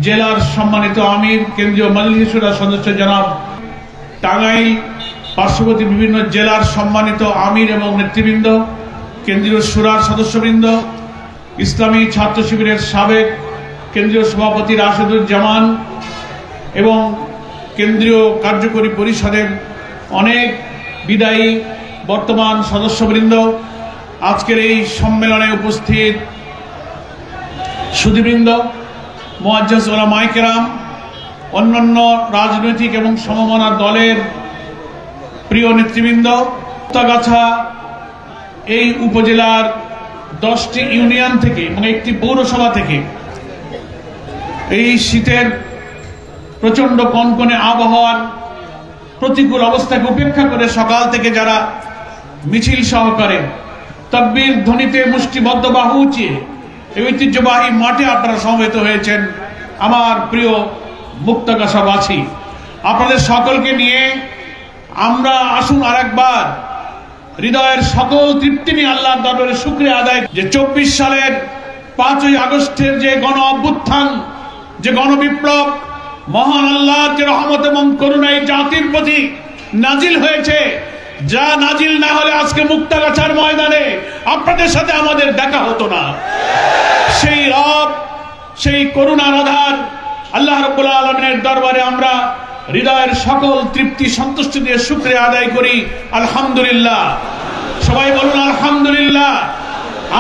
জেলার সম্মানিত আমির, কেন্দ্রীয় মজলিস শুরা সদস্য জনাব, টাঙ্গাইল পার্শ্ববর্তী বিভিন্ন জেলার সম্মানিত আমির এবং নেতৃবৃন্দ, কেন্দ্রীয় শুরার সদস্যবৃন্দ, ইসলামী ছাত্র শিবিরের সাবেক কেন্দ্রীয় সভাপতি রাশেদুজ্জামান এবং কেন্দ্রীয় কার্যকরী পরিষদের অনেক বিদায়ী বর্তমান সদস্যবৃন্দ, আজকের এই সম্মেলনে উপস্থিত সুধীবৃন্দ, মুআজ্জাজ উলামায়ে কেরাম, অন্যান্য রাজনৈতিক এবং সমমনা দলের প্রিয় নেতৃবৃন্দ, মুক্তাগাছা এই উপজেলার 10টি ইউনিয়ন থেকে এবং একটি পৌরসভা থেকে এই শীতের প্রচন্ড কনকনে আবহাওয়ার প্রতিকূল অবস্থাকে উপেক্ষা করে সকাল থেকে যারা মিছিল সহকারে তাকবীর ধ্বনিতে মুষ্টিবদ্ধ বাহু উঁচিয়ে এই ঐতিহ্যবাহী মাঠে আপনারা সমবেত হয়েছেন, আমার প্রিয় মুক্তাগাছাবাসী, আপনাদের সকলকে নিয়ে আমরা আসুন আরেকবার হৃদয়ের সকল তৃপ্তি নিয়ে আল্লাহর দরবারে শুকরিয়া আদায়, যে 24 সালের 5ই আগস্টের যে গণ অভ্যুত্থান, যে গণবিপ্লব, মহান আল্লাহর যে রহমত এবং করুণা এই জাতির প্রতি নাজিল হয়েছে, যা নাজিল না হলে আজকে মুক্তাগাছার ময়দানে আপনাদের সাথে আমাদের দেখা হতো না। সেই রব, সেই করুণার আধার আল্লাহ রাব্বুল আলামিনের দরবারে আমরা হৃদয়ের সকল তৃপ্তি সন্তুষ্টি দিয়ে শুকরিয়া আদায় করি। আলহামদুলিল্লাহ, সবাই বলুন আলহামদুলিল্লাহ।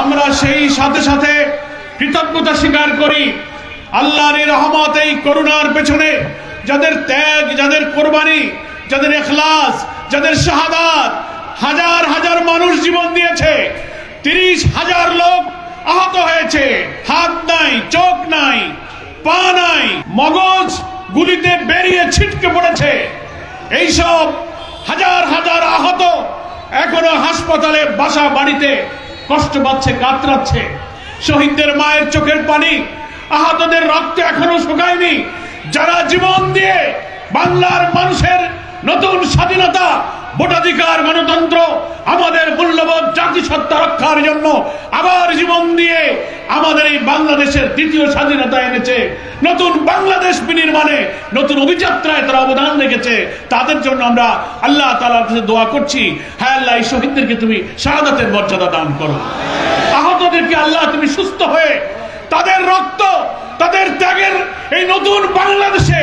আমরা সেই সাথে সাথে কৃতজ্ঞতা স্বীকার করি আল্লাহর এই রহমত, এই করুণার পেছনে যাদের ত্যাগ, যাদের কোরবানি, যাদের ইখলাস, যাদের শাহাদাত, হাজার হাজার মানুষ জীবন দিয়েছে, 30,000 লোক আহত হয়েছে, হাত নাই, চোখ নাই, পা নাই, মগজ গুলিতে বেরিয়ে ছিটকে পড়েছে, এইসব হাজার হাজার আহত এখনো হাসপাতালে, বাসা বাড়িতে কষ্ট পাচ্ছে, কাতরাচ্ছে। শহীদদের মায়ের চোখের পানি, আহতদের রক্ত এখনো শুকায়নি। যারা জীবন দিয়ে বাংলার মানুষের নতুন স্বাধীনতা, ভোটাধিকার, গণতন্ত্র, আমাদের মূল্যবোধ জাতিসত্তা রক্ষার জন্য আবার জীবন দিয়ে আমাদের এই বাংলাদেশের দ্বিতীয় স্বাধীনতা এনেছে, নতুন বাংলাদেশ বিনির্মাণে নতুন অভিযাত্রায় তারা অবদান রেখেছে, তাদের জন্য আমরা আল্লাহ তাআলার কাছে দোয়া করছি, হ্যাঁ আল্লাহ এই শহীদদেরকে তুমি শাহাদাতের মর্যাদা দান করো, আহতদেরকে আল্লাহ তুমি সুস্থ হয়ে তাদের রক্ত, তাদের ত্যাগের এই নতুন বাংলাদেশে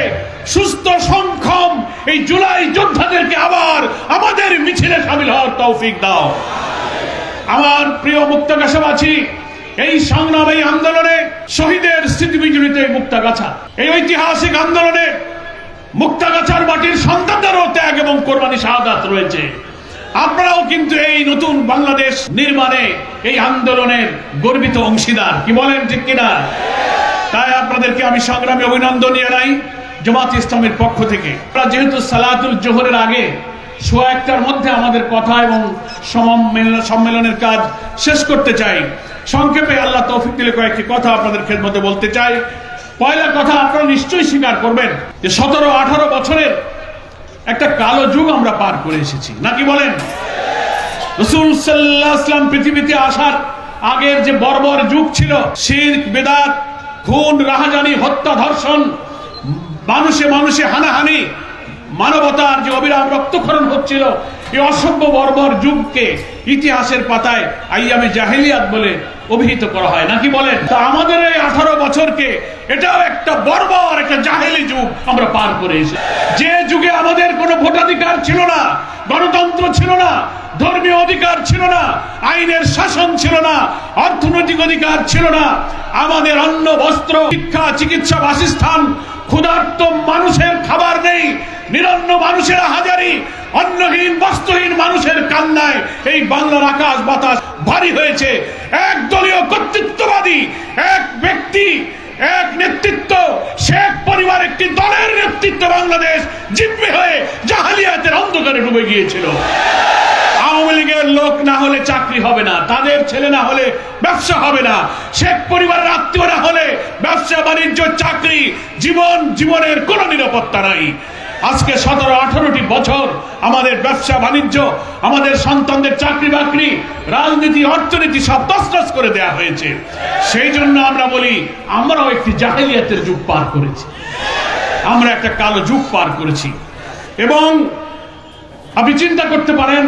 সুস্থ সংক্ষম এই জুলাই যোদ্ধাদেরকে আবার আমাদের মিছিলে শামিল হওয়ার তৌফিক দাও। আমার প্রিয় মুক্তাগাছাবাসী, এই সংগ্রাম, এই আন্দোলনে শহীদের স্মৃতি বিজড়িত এই মুক্তাগাছা, এই ঐতিহাসিক আন্দোলনে মুক্তাগাছার মাটির সন্তানদেরও ত্যাগ এবং কোরবানি শাহাদাত রয়েছে। আপনারাও কিন্তু এই নতুন বাংলাদেশ নির্মাণে এই আন্দোলনের গর্বিত অংশীদার, কি বলেন ঠিক কিনা? তাই আপনাদেরকে আমি সংগ্রামী অভিনন্দন জানাই জামাত ইসলামের পক্ষ থেকে। যেহেতু সালাতুল জোহরের আগে সোয়া একটার মধ্যে আমাদের কথা এবং সম্মেলনের কাজ শেষ করতে চাই। সংক্ষেপে আল্লাহ তৌফিক দিলে কয়েকটি কথা আপনাদের খেদমতে বলতে চাই। পয়লা কথা, আপনারা নিশ্চয়ই স্বীকার করবেন যে 17-18 বছরের একটা কালো যুগ আমরা পার করে এসেছি, নাকি বলেন? রাসূল সাল্লাল্লাহু আলাইহি ওয়াসাল্লাম পৃথিবীতে আসার আগের যে বর্বর যুগ ছিল, শিরক, বিদআত, খুন, রাহাজানি, হত্যা, ধর্ষণ, মানুষে মানুষে হানাহানি, মানবতার যে অবিরাম রক্তক্ষরণ হচ্ছিল, এই অসভ্য বর্বর যুগকে ইতিহাসের পাতায় আইয়ামে জাহেলিয়াত বলে অভিহিত করা হয়, নাকি বলেন? তা আমাদের এই 18 বছরকে এটাও একটা বর্বর, একটা জাহেলি যুগ আমরা পার করে এসেছি। যে যুগে আমাদের কোনো ভোটাধিকার ছিল না, গণতন্ত্র ছিল না, ধর্মীয় অধিকার ছিল না, আইনের শাসন ছিল না, অর্থনৈতিক অধিকার ছিল না, আমাদের অন্ন, বস্ত্র, শিক্ষা, চিকিৎসা, বাসস্থান, ক্ষুধার্ত মানুষের খাবার নেই, নিরন্ন মানুষের হাজারি, অন্নহীন বস্ত্রহীন মানুষের কান্নায় এই বাংলার আকাশ বাতাস ভারী হয়েছে। একদলীয় কর্তৃত্ববাদী এক ব্যক্তি, এক নেতৃত্ব, শেখ পরিবার একটি দলের নেতৃত্ব বাংলাদেশ জিম্মি হয়ে জাহেলিয়াতের অন্ধকারে ডুবে গিয়েছিল। আওয়ামী লীগের লোক না হলে চাকরি হবে না, তাদের ছেলে না হলে ব্যবসা হবে না, শেখ পরিবারের আত্মীয় না হলে ব্যবসা বাণিজ্য, চাকরি, জীবনের কোনো নিরাপত্তা নাই। আজকে 17-18টি বছর আমাদের ব্যবসা বাণিজ্য, আমাদের সন্তানদের চাকরি বাকরি, রাজনীতি, অর্থনীতি সব তছনছ করে দেয়া হয়েছে। সেই জন্য আমরা বলি আমরাও একটি জাহেলিয়াতের যুগ পার করেছি, আমরা একটা কালো যুগ পার করেছি। এবং আপনি চিন্তা করতে পারেন,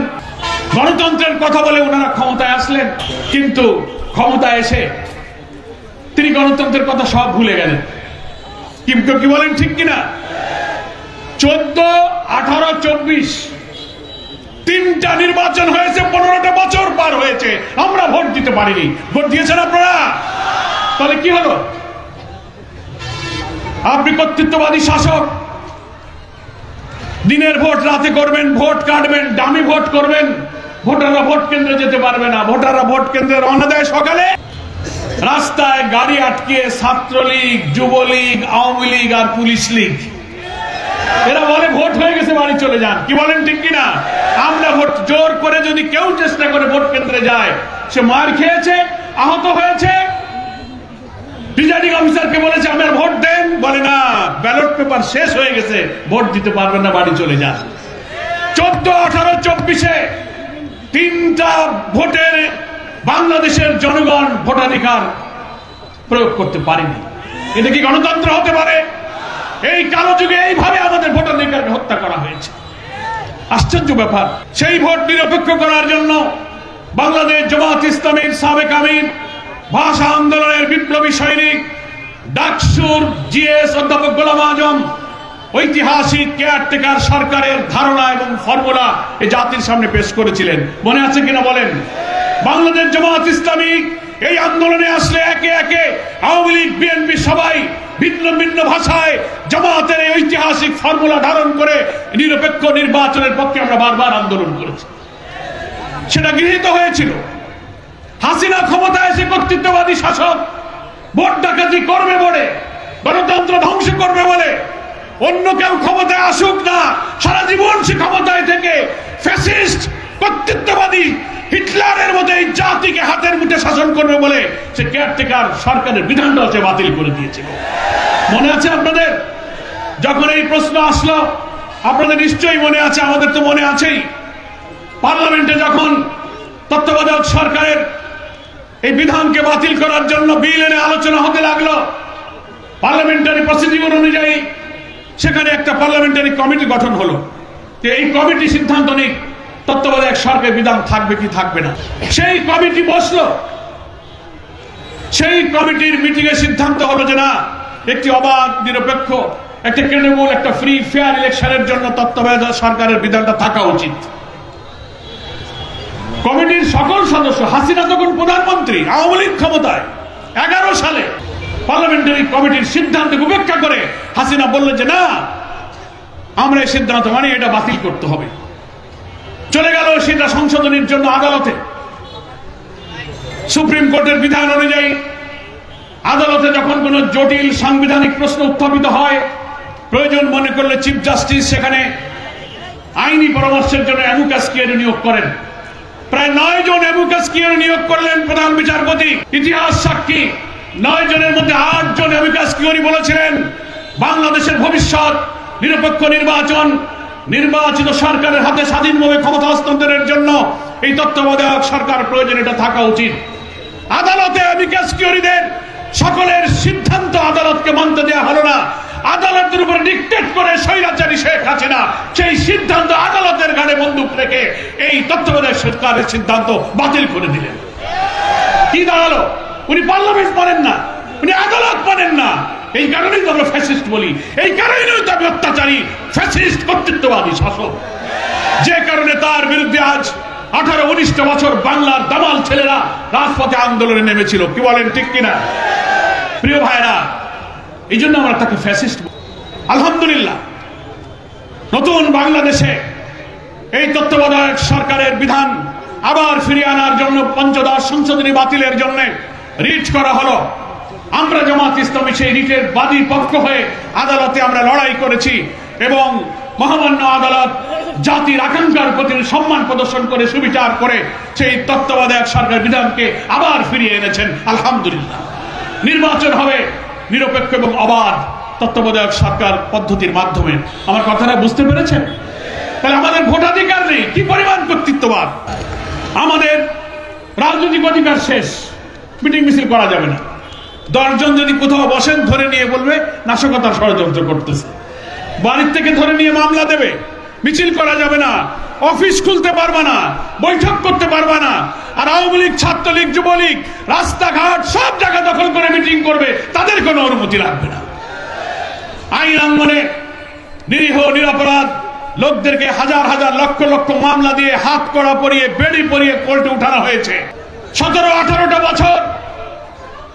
গণতন্ত্রের কথা বলে ওনারা ক্ষমতায় আসলেন, কিন্তু ক্ষমতায় এসে তিনি গণতন্ত্রের কথা সব ভুলে গেলেন। কি বলেন, ঠিক কিনা? 14, 18, 24 তিনটা নির্বাচন হয়েছে, 15টা বছর পার হয়েছে, আমরা ভোট দিতে পারিনি। ভোট দিয়েছেন আপনারা? তাহলে কি হলো? আপনি কর্তৃত্ববাদী শাসক, দিনের ভোট রাতে করবেন, ভোট কাটবেন, দামি ভোট করবেন, ভোটাররা ভোট কেন্দ্রে যেতে পারবে না। ভোটাররা ভোট কেন্দ্রে রওনা দেয় সকালে, রাস্তায় গাড়ি আটকিয়ে ছাত্রলীগ, যুবলীগ, আওয়ামী লীগ আর পুলিশ লীগ, এরা বলে ভোট হয়ে গেছে, বাড়ি চলে যান। কি বলেন, ঠিক কিনা? আমরা ভোট জোর করে যদি কেউ চেষ্টা করে ভোট কেন্দ্রে যায়, সে মার খেয়েছে, আহত হয়েছে, প্রিজাইডিং অফিসারকে বলেছে আমার ভোট দেন, বলে না, ব্যালট পেপার শেষ হয়ে গেছে, ভোট দিতে পারবেন না, বাড়ি চলে যান। 14, 18, 24-এ তিনটা ভোটের বাংলাদেশের জনগণ ভোটাধিকার প্রয়োগ করতে পারেনি। এটা কি গণতন্ত্র হতে পারে? এই কালো যুগে এইভাবে আমাদের ভোটাধিকারকে হত্যা করা হয়েছে। আশ্চর্য ব্যাপার। সেই ভোট নিরপেক্ষ করার জন্য বাংলাদেশ জামাত ইসলামীর সাবেক আমির, ভাষা আন্দোলনের বিপ্লবী সৈনিক, ডাকসুর জিএস অধ্যাপক গোলাম আজম ঐতিহাসিক কেয়ারটেকার সরকারের ধারণা এবং ফর্মুলা এই জাতির সামনে পেশ করেছিলেন। মনে আছে কিনা বলেন? বাংলাদেশ জামাত ইসলামী এই আন্দোলনে আসলে একে একে আওয়ামী লীগ, বিএনপি সবাই ভিন্ন ভিন্ন ভাষায় জামাতের এই ঐতিহাসিক ফর্মুলা ধারণ করে নিরপেক্ষ নির্বাচনের পক্ষে আমরা বারবার আন্দোলন করেছি। সেটা গৃহীত হয়েছিল। হাসিনা ক্ষমতায় এসে কর্তৃত্ববাদী শাসক ভোট ডাকাতি করবে বলে, গণতন্ত্র ধ্বংস করবে বলে, অন্য কেউ ক্ষমতায় আসুক না, সারা জীবন সে ক্ষমতায় থেকে ফ্যাসিস্ট কর্তৃত্ববাদী হিটলারের মতো এই জাতিকে হাতের মুঠে শাসন করবে বলে সে কেয়ারটেকার সরকারের বিধানটা সে বাতিল করে দিয়েছিল। মনে আছে আপনাদের? যখন এই প্রশ্ন আসলো, আপনাদের নিশ্চয়ই মনে আছে, আমাদের তো মনে আছেই, পার্লামেন্টে যখন তত্ত্বাবধায়ক সরকারের এই বিধানকে বাতিল করার জন্য বিল এনে আলোচনা হতে লাগলো, পার্লামেন্টারি প্রসিডিউর অনুযায়ী সেখানে একটা পার্লামেন্টারি কমিটি গঠন হলো যে এই কমিটি সিদ্ধান্ত নিক তত্ত্বাবধায়ক সরকারের বিধান থাকবে কি থাকবে না। সেই কমিটি বসলো, সেই কমিটির মিটিং এ সিদ্ধান্ত হলো যে না, একটি অবাধ, নিরপেক্ষ, একটা ক্রেডিবল, একটা ফ্রি ফেয়ার ইলেকশনের জন্য তত্ত্বাবধায়ক সরকারের বিধানটা থাকা উচিত। কমিটির সকল সদস্য, হাসিনা তখন প্রধানমন্ত্রী, আওয়ামী লীগ ক্ষমতায়, 11 সালে পার্লামেন্টারি কমিটির সিদ্ধান্তকে উপেক্ষা করে হাসিনা বললেন যে না, আমরা এই সিদ্ধান্ত মানে এটা বাতিল করতে হবে। চলে গেল সেটা সংশোধনের জন্য আদালতে। সুপ্রিম কোর্টের বিধান অনুযায়ী আদালতে যখন কোন জটিল সাংবিধানিক প্রশ্ন উত্থাপিত হয়, প্রয়োজন মনে করলে চিফ জাস্টিস সেখানে আইনি পরামর্শের জন্য অ্যাডভোকেট কিয়ারি নিয়োগ করেন। প্রায় 9 জন অ্যাডভোকেট কিয়ারি নিয়োগ করলেন প্রধান বিচারপতি। ইতিহাস সাক্ষী 9 জনের মধ্যে 8 জন অ্যাডভোকেট কিয়ারি বলেছিলেন বাংলাদেশের ভবিষ্যৎ নিরপেক্ষ নির্বাচন, নির্বাচিত সরকারের হাতে স্বাধীনভাবে ক্ষমতা হস্তান্তরের জন্য এই তত্ত্বাবধায়ক সরকার প্রয়োজন, এটা থাকা উচিত। আদালতে অ্যাডভোকেট কিয়ারিদের সকলের সিদ্ধান্ত আদালতকে মানতে দেওয়া হলো না। আদালতের উপরে ডিক্টেট করে স্বৈরাচারী শেখ হাসিনা সেই সিদ্ধান্ত আদালতের ঘাড়ে বন্দুক রেখে এই তত্ত্বাবধায়ক সরকারের সিদ্ধান্ত বাতিল করে দিলেন। কি দাঁড়ালো? উনি পার্লামেন্ট মানেন না, উনি আদালত মানেন না। এই কারণেই তো আমরা ফ্যাসিস্ট বলি, এই কারণেই তো আমি অত্যাচারী ফ্যাসিস্ট কর্তৃত্ববাদী শাসক। যে কারণে তার বিরুদ্ধে আজ 18-19টা বছর বাংলার দামাল ছেলেরা রাজপথে আন্দোলনে নেমেছিল। কি বলেন, ঠিক কিনা? প্রিয় ভাইরা, এই জন্য আমরা তাকে ফ্যাসিস্ট। আলহামদুলিল্লাহ, নতুন বাংলাদেশে এই তত্ত্বাবধায়ক সরকারের বিধান আবার ফিরিয়ে আনার জন্য পঞ্চদশ সংশোধনী বাতিলের জন্য রিট করা হলো। আমরা জামাত ইসলামী সেই রিটের বাদী পক্ষ হয়ে আদালতে আমরা লড়াই করেছি এবং মহামান্য আদালত জাতির আকাঙ্ক্ষার প্রতি সম্মান প্রদর্শন করে সুবিচার করে সেই তত্ত্বাবধায়ক সরকার বিধানকে আবার ফিরিয়ে এনেছেন। আলহামদুলিল্লাহ, নির্বাচন হবে নিরপেক্ষ এবং অবাধ তত্ত্বাবধায়ক সরকার পদ্ধতির মাধ্যমে। আমার কথাটা বুঝতে পেরেছেন? তাহলে আমাদের ভোটাধিকার নেই, কি পরিমাণ কর্তৃত্ববাদ! আমাদের রাজনৈতিক অধিকার শেষ, মিটিং মিছিল করা যাবে না। 10 জন যদি কোথাও বসেন, ধরে নিয়ে বলবে নাশকতার ষড়যন্ত্র করতেছে, বাড়ির থেকে ধরে নিয়ে মামলা দেবে। মিছিল করা যাবে না, অফিস খুলতে পারবে না, বৈঠক করতে পারবে না। আর আওয়ামী লীগ, ছাত্রলীগ, যুবলীগ রাস্তাঘাট সব জায়গা দখল করে মিটিং করবে, তাদের কোনো অনুমতি লাগবে না। আইন অঙ্গনে নিরীহ নিরপরাধ লোকদেরকে হাজার হাজার লক্ষ লক্ষ মামলা দিয়ে হাত কড়া পরিয়ে বেড়ি পরিয়ে কোর্টে উঠানো হয়েছে। 17-18টা বছর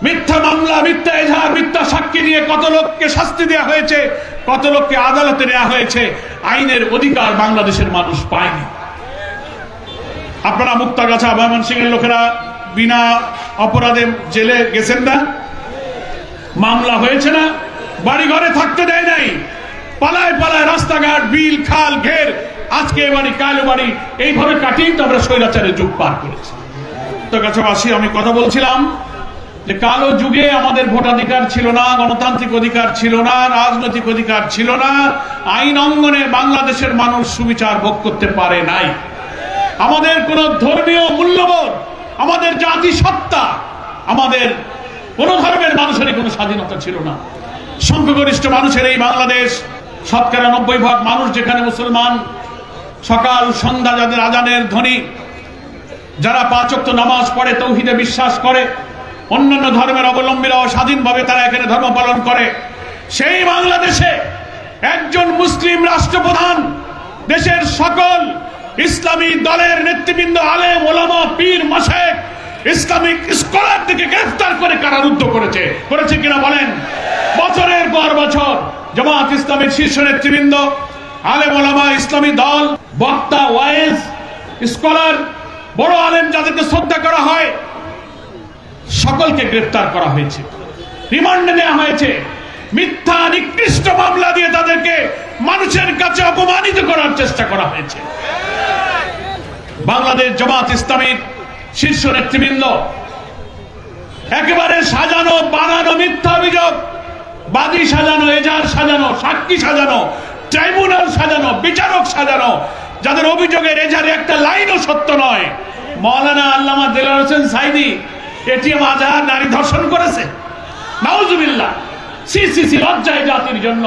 মিথ্যা মামলা, মিথ্যা এজাহার, মিথ্যা সাক্ষী দিয়ে কত লোককে শাস্তি দেওয়া হয়েছে, কত লোককে আদালতে নেওয়া হয়েছে। আইনের অধিকার বাংলাদেশের মানুষ পায়নি। আপনারা মুক্তাগাছা, ময়মনসিংহের লোকেরা বিনা অপরাধে জেলে গেছেন না? মামলা হয়েছে না? বাড়ি ঘরে থাকতে দেয় নাই, পালায় পালায় রাস্তাঘাট, বিল, খাল, ঘের, আজকে এ বাড়ি কাল বাড়ি, এইভাবে কাটিয়ে তো আমরা স্বৈরাচারের যুগ পার করেছি। মুক্তাগাছাবাসী, আমি কথা বলছিলাম যে কালো যুগে আমাদের ভোটাধিকার ছিল না, গণতান্ত্রিক অধিকার ছিল না, রাজনৈতিক অধিকার ছিল না। আইন অঙ্গনে বাংলাদেশের মানুষ সুবিচার ভোগ করতে পারে নাই। আমাদের কোন ধর্মীয় মূল্যবোধ, আমাদের জাতি সত্তা, আমাদের কোন ধর্মের মানুষেরই কোনো স্বাধীনতা ছিল না। সংখ্যাগরিষ্ঠ মানুষের এই বাংলাদেশ, শতকরা 90% মানুষ যেখানে মুসলমান, সকাল সন্ধ্যা যাদের আজানের ধ্বনি, যারা 5 ওয়াক্ত নামাজ পড়ে, তৌহিদে বিশ্বাস করে, অন্যান্য ধর্মের অবলম্বীরাও স্বাধীনভাবে তারা এখানে ধর্ম পালন করে, সেই বাংলাদেশে একজন মুসলিম রাষ্ট্রপ্রধান দেশের সকল ইসলামী দলের নেতৃবৃন্দ, আলেম, ওলামা, পীর, মাশায়েখ, ইসলামিক স্কলারদেরকে গ্রেফতার করে কারারুদ্ধ করেছে কিনা বলেন? বছরের পর বছর জামাত ইসলামের শীর্ষ নেতৃবৃন্দ, আলেম, ওলামা, ইসলামী দল, বক্তা, ওয়াইজ, স্কলার, বড় আলেম যাদেরকে শ্রদ্ধা করা হয়, সকলকে গ্রেফতার করা হয়েছে, রিমান্ডে নেওয়া হয়েছে। মিথ্যা নিকৃষ্ট মামলা দিয়ে তাদেরকে মানুষের কাছে অপমানিত করার চেষ্টা করা হয়েছে। বাংলাদেশ জামাত ইসলামীর শীর্ষ নেতৃবৃন্দ একেবারে সাজানো বানানো মিথ্যা অভিযোগ, বাদী সাজানো, এজাহার সাজানো, সাক্ষী সাজানো, ট্রাইব্যুনাল সাজানো, বিচারক সাজানো, যাদের অভিযোগের এজাহারে একটা লাইনও সত্য নয়। মাওলানা আল্লামা দেলাওয়ার হোসেন সাইদি এটিএম আজহার নারী ধর্ষণ করেছে, নাউজুবিল্লাহ। সিসিসি লজ্জায় জাতির জন্য।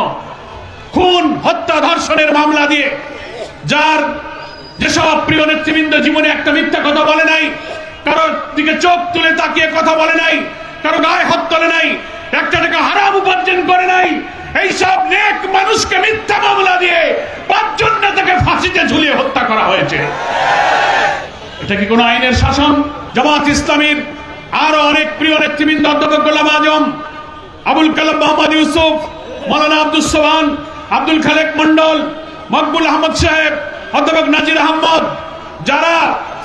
খুন, হত্যা, ধর্ষণের মামলা দিয়ে যার যেসব প্রিয় নেতৃবৃন্দ জীবনে একটা মিথ্যা কথা বলে নাই, কারোর দিকে চোখ তুলে তাকিয়ে কথা বলে নাই, কারো গায়ে হাত তোলে নাই, একটা টাকা হারাম উপার্জন করে নাই, এইসব নেক মানুষকে মিথ্যা মামলা দিয়ে 5 জন নেতাকে ফাঁসিতে ঝুলিয়ে হত্যা করা হয়েছে। এটা কি কোনো আইনের শাসন? জামাত ইসলামীর আরো অনেক প্রিয় নেতৃবৃন্দ, অধ্যাপক গোলাম আজম, আবুল কালাম মোহাম্মদ ইউসুফ, মাওলানা আব্দুস সোবহান, আব্দুল খালেক মন্ডল, মকবুল আহমদ সাহেব, অধ্যাপক নাজির আহমদ, যারা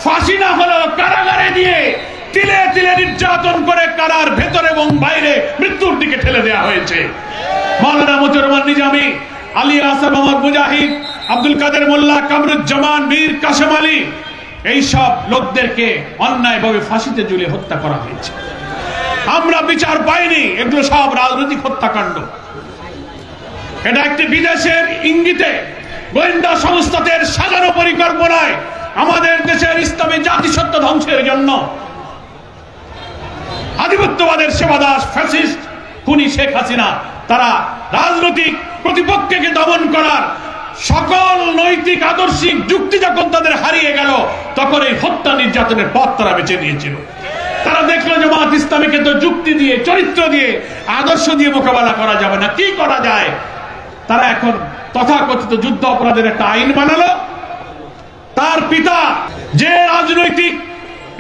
ফাঁসি না হলেও কারাগারে দিয়ে তিলে তিলে নির্যাতন করে কারার ভেতরে এবং বাইরে মৃত্যুর দিকে ঠেলে দেওয়া হয়েছে। মাওলানা মতিউর রহমান নিজামী, আলী আসাদ মোহাম্মদ মুজাহিদ, আব্দুল কাদের মোল্লা, কামরুজ্জামান, মীর কাসেম আলী, এই সব লোকদেরকে অন্যায়ভাবে ফাঁসিতে ঝুলিয়ে হত্যা করা হয়েছে। আমরা বিচার পাইনি, এগুলো সব রাজনৈতিক হত্যাকাণ্ড। এটা একটি বিদেশের ইঙ্গিতে গোয়েন্দা সংস্থাদের সাজানো পরিকল্পনায় আমাদের দেশের ইসলামী জাতিসত্তা ধ্বংসের জন্য আধিপত্যবাদের সেবাদাস ফ্যাসিস্ট খুনি শেখ হাসিনা তারা রাজনৈতিক প্রতিপক্ষকে দমন করার সকল নৈতিক আদর্শিক যুক্তি যখন তাদের হারিয়ে গেল, তখন এই হত্যা নির্যাতনের পথ তারা বেছে নিয়েছিল। তারা দেখলো জামাত ইসলামীকে তো যুক্তি দিয়ে, চরিত্র দিয়ে, আদর্শ দিয়ে মোকাবেলা করা যাবে না, কি করা যায়? তারা এখন তথাকথিত যুদ্ধ অপরাধের একটা আইন বানালো। তার পিতা যে রাজনৈতিক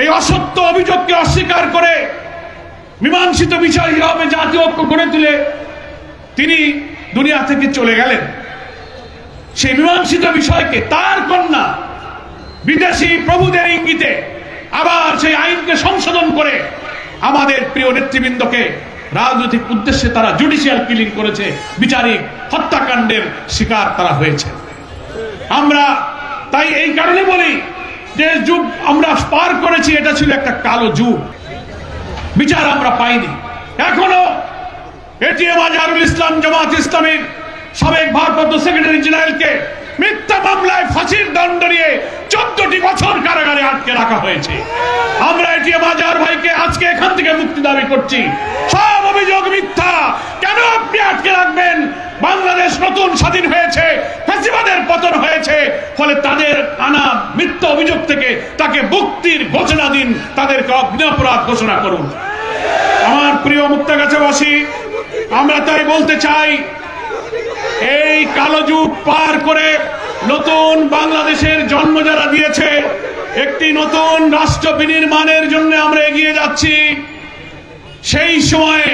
এই অসত্য অভিযোগকে অস্বীকার করে মীমাংসিত বিষয় হিসেবে জাতীয় ঐক্য গড়ে তুলে তিনি দুনিয়া থেকে চলে গেলেন, সেই মীমাংসিত বিষয়কে তার কন্যা বিদেশি প্রভুদের ইঙ্গিতে আবার সেই আইনকে সংশোধন করে আমাদের প্রিয় নেতৃবৃন্দকে রাজনৈতিক উদ্দেশ্যে তারা জুডিশিয়াল কিলিং করেছে, বিচারিক হত্যাকাণ্ডের শিকার তারা হয়েছে। আমরা তাই এই কারণে বলি যে যুগ আমরা পার করেছি, এটা ছিল একটা কালো যুগ, বিচার আমরা পাইনি। এখনো এটিএম আজহারুল ইসলাম জামাত ইসলামীর সাবেক ভারপ্রাপ্ত সেক্রেটারি জেনারেলকে মিথ্যা মামলায় ফাঁসির দণ্ড নিয়ে 14টি বছর কারাগারে আটকে রাখা হয়েছে। আমরা এটিএম আজহার ভাইকে আজকে এখান থেকে মুক্তি দাবি করছি। সব অভিযোগ মিথ্যা। কেন আপনি আটকে রাখবেন? বাংলাদেশ নতুন স্বাধীন হয়েছে, ফ্যাসিবাদের পতন হয়েছে, ফলে তাদের আনা মিথ্যা অভিযোগ থেকে তাকে মুক্তির ঘোষণা দিন, তাদেরকে অপরাধ ঘোষণা করুন। আমার প্রিয় মুক্তাগাছাবাসী, আমরা তাই বলতে চাই, এই কালো যুগ পার করে নতুন বাংলাদেশের জন্ম যারা দিয়েছে, একটি নতুন রাষ্ট্র বিনির্মাণের জন্য আমরা এগিয়ে যাচ্ছি। সেই সময়ে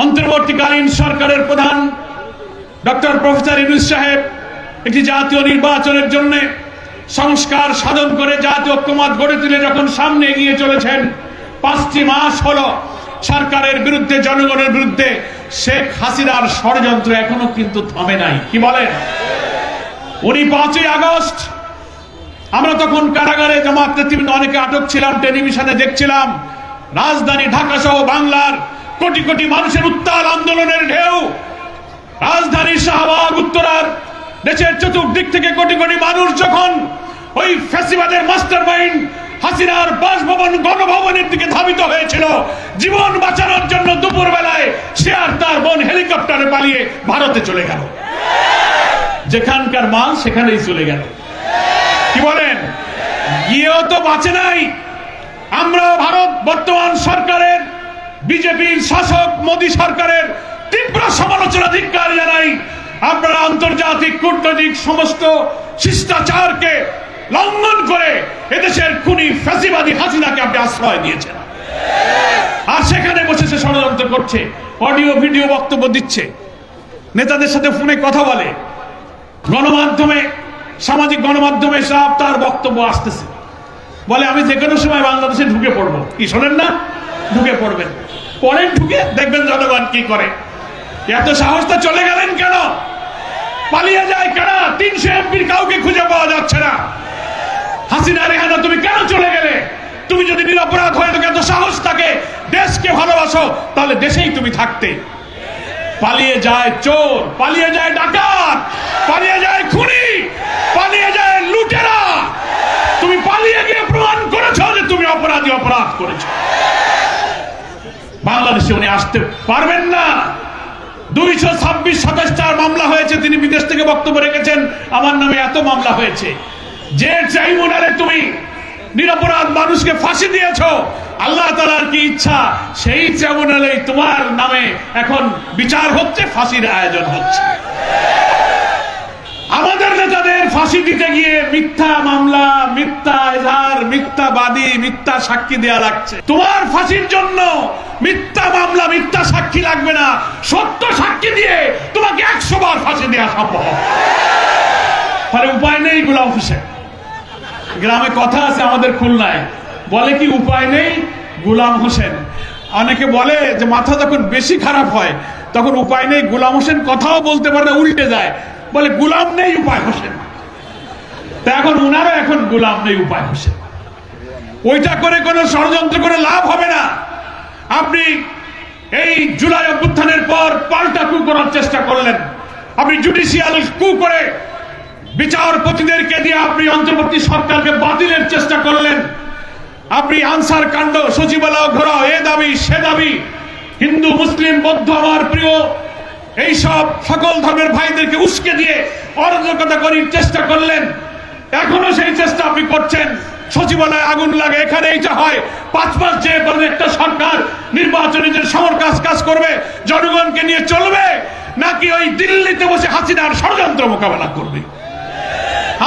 অন্তর্বর্তীকালীন সরকারের প্রধান ডক্টর প্রফেসর ইউনূস সাহেব একটি জাতীয় নির্বাচনের জন্য সংস্কার সাধন করে জাতীয় ঐক্যমত গড়ে তুলে যখন সামনে এগিয়ে চলেছেন, 5টি মাস হলো সরকারের বিরুদ্ধে, জনগণের বিরুদ্ধে শেখ হাসিনার ষড়যন্ত্র এখনো কিন্তু থামে নাই। কি বলেন? উনি 5ই আগস্ট, আমরা তখন কারাগারে জামাত নেতৃবৃন্দ অনেকে আটক ছিলাম, টেলিভিশনে দেখছিলাম রাজধানী ঢাকা সহ বাংলার কোটি কোটি মানুষের উত্তাল আন্দোলনের ঢেউ, রাজধানী শাহবাগ, উত্তরার দেশের চতুর্দিক থেকে কোটি কোটি মানুষ যখন ওই ফ্যাসিবাদের মাস্টারমাইন্ড হাসিনার বাসভবন গণভবনের দিকে ধাবিত হয়েছিল জীবন বাঁচানোর জন্য, দুপুর বেলায় সে আর তার বোন হেলিকপ্টারে পালিয়ে ভারতে চলে গেল। যেখানকার মাল সেখানেই চলে গেল। কি বলেন? গিয়েও তো বাঁচে নাই। আমরা ভারত বর্তমান সরকারের, বিজেপির শাসক মোদী সরকারের তীব্র সমালোচনা ধিক্কার জানাই। আপনারা আন্তর্জাতিক কূটনৈতিক সমস্ত শিষ্টাচারকে লঙ্ঘন করে এদেশের খুনি ফ্যাসিবাদী হাসিনাকে আপনি আশ্রয় দিয়েছেন, আর সেখানে বসে সে ষড়যন্ত্র করছে, অডিও ভিডিও বক্তব্য দিচ্ছে, নেতাদের সাথে ফোনে কথা বলে, গণমাধ্যমে, সামাজিক গণমাধ্যমে সব তার বক্তব্য আসতেছে, বলে আমি যে কোনো সময় বাংলাদেশে ঢুকে পড়বো। কি শোনেন না? ঢুকে পড়বেন। পরেন, ঢুকে দেখবেন জনগণ কি করে। এত সাহসটা চলে গেলেন কেন? পালিয়ে যায় কারা? 300 এমপির কাউকে খুঁজে পাওয়া যাচ্ছে না। হাসিনা রেহানা তুমি কেন চলে গেলে? তুমি যদি নিরপরাধ হয়ে থাকে, এত সাহস থাকে, দেশকে ভালোবাসো, তাহলে দেশেই তুমি থাকতে। পালিয়ে যায় চোর, পালিয়ে যায় ডাকাত, পালিয়ে যায় খুনি, পালিয়ে যায় লুটেরা। তুমি পালিয়ে গিয়ে প্রমাণ করেছো যে তুমি অপরাধী, অপরাধ করেছো। বাংলাদেশে উনি আসতে পারবেন না। 226-27টার মামলা হয়েছে, তিনি বিদেশ থেকে বক্তব্য রেখেছেন আমার নামে এত মামলা হয়েছে। যে ট্রাইব্যুনালে তুমি নিরপরাধ মানুষকে ফাঁসি দিয়েছো, আল্লাহ তাআলার কি ইচ্ছা, সেই ট্রাইব্যুনালেই তোমার নামে এখন বিচার হচ্ছে, ফাঁসির আয়োজন হচ্ছে। আমাদের নেতাদের ফাঁসি দিতে গিয়ে মিথ্যা মামলা, মিথ্যা এজাহার, মিথ্যা বাদী, মিথ্যা সাক্ষী দেয়া লাগছে। তোমার ফাঁসির জন্য মিথ্যা মামলা, মিথ্যা সাক্ষী লাগবে না, সত্য সাক্ষী দিয়ে তোমাকে 100 বার ফাঁসি দেওয়া সম্ভব। ফলে উপায় নেই গোলাম হোসেন। গ্রামে কথা আছে আমাদের খুলনায়, বলে কি উপায় নেই গোলাম হোসেন। অনেকে বলে যে মাথা যখন বেশি খারাপ হয় তখন উপায় নেই গোলাম হোসেন কথাও বলতে পারে না, উল্টে যায়। বলে গোলাম নেই উপায় হোসেন। তা এখন উনারও এখন গোলাম নেই উপায় হোসেন। ওইটা করে কোনো ষড়যন্ত্র করে লাভ হবে না। আপনি এই জুলাই অভ্যুত্থানের পর পাল্টা কু করার চেষ্টা করলেন, আপনি জুডিশিয়াল কু করে বিচারপতিদেরকে দিয়ে আপনি অন্তর্বর্তী সরকারকে বাতিলের চেষ্টা করলেন। আপনি আনসার কাণ্ড, সচিবালয় ঘোরাও, এ দাবি সে দাবি, হিন্দু মুসলিম বৌদ্ধ আমার প্রিয় এইসব সকল ধর্মের ভাইদেরকে উস্কে দিয়ে অরাজকতা করার চেষ্টা করলেন। এখনো সেই চেষ্টা আপনি করছেন। সচিবালয়ে আগুন লাগে, এখানে এইটা হয়। 5 মাস যে একটা সরকার নির্বাচনে যে সমর কাজ করবে, জনগণকে নিয়ে চলবে, নাকি ওই দিল্লিতে বসে হাসিনার ষড়যন্ত্র মোকাবেলা করবে?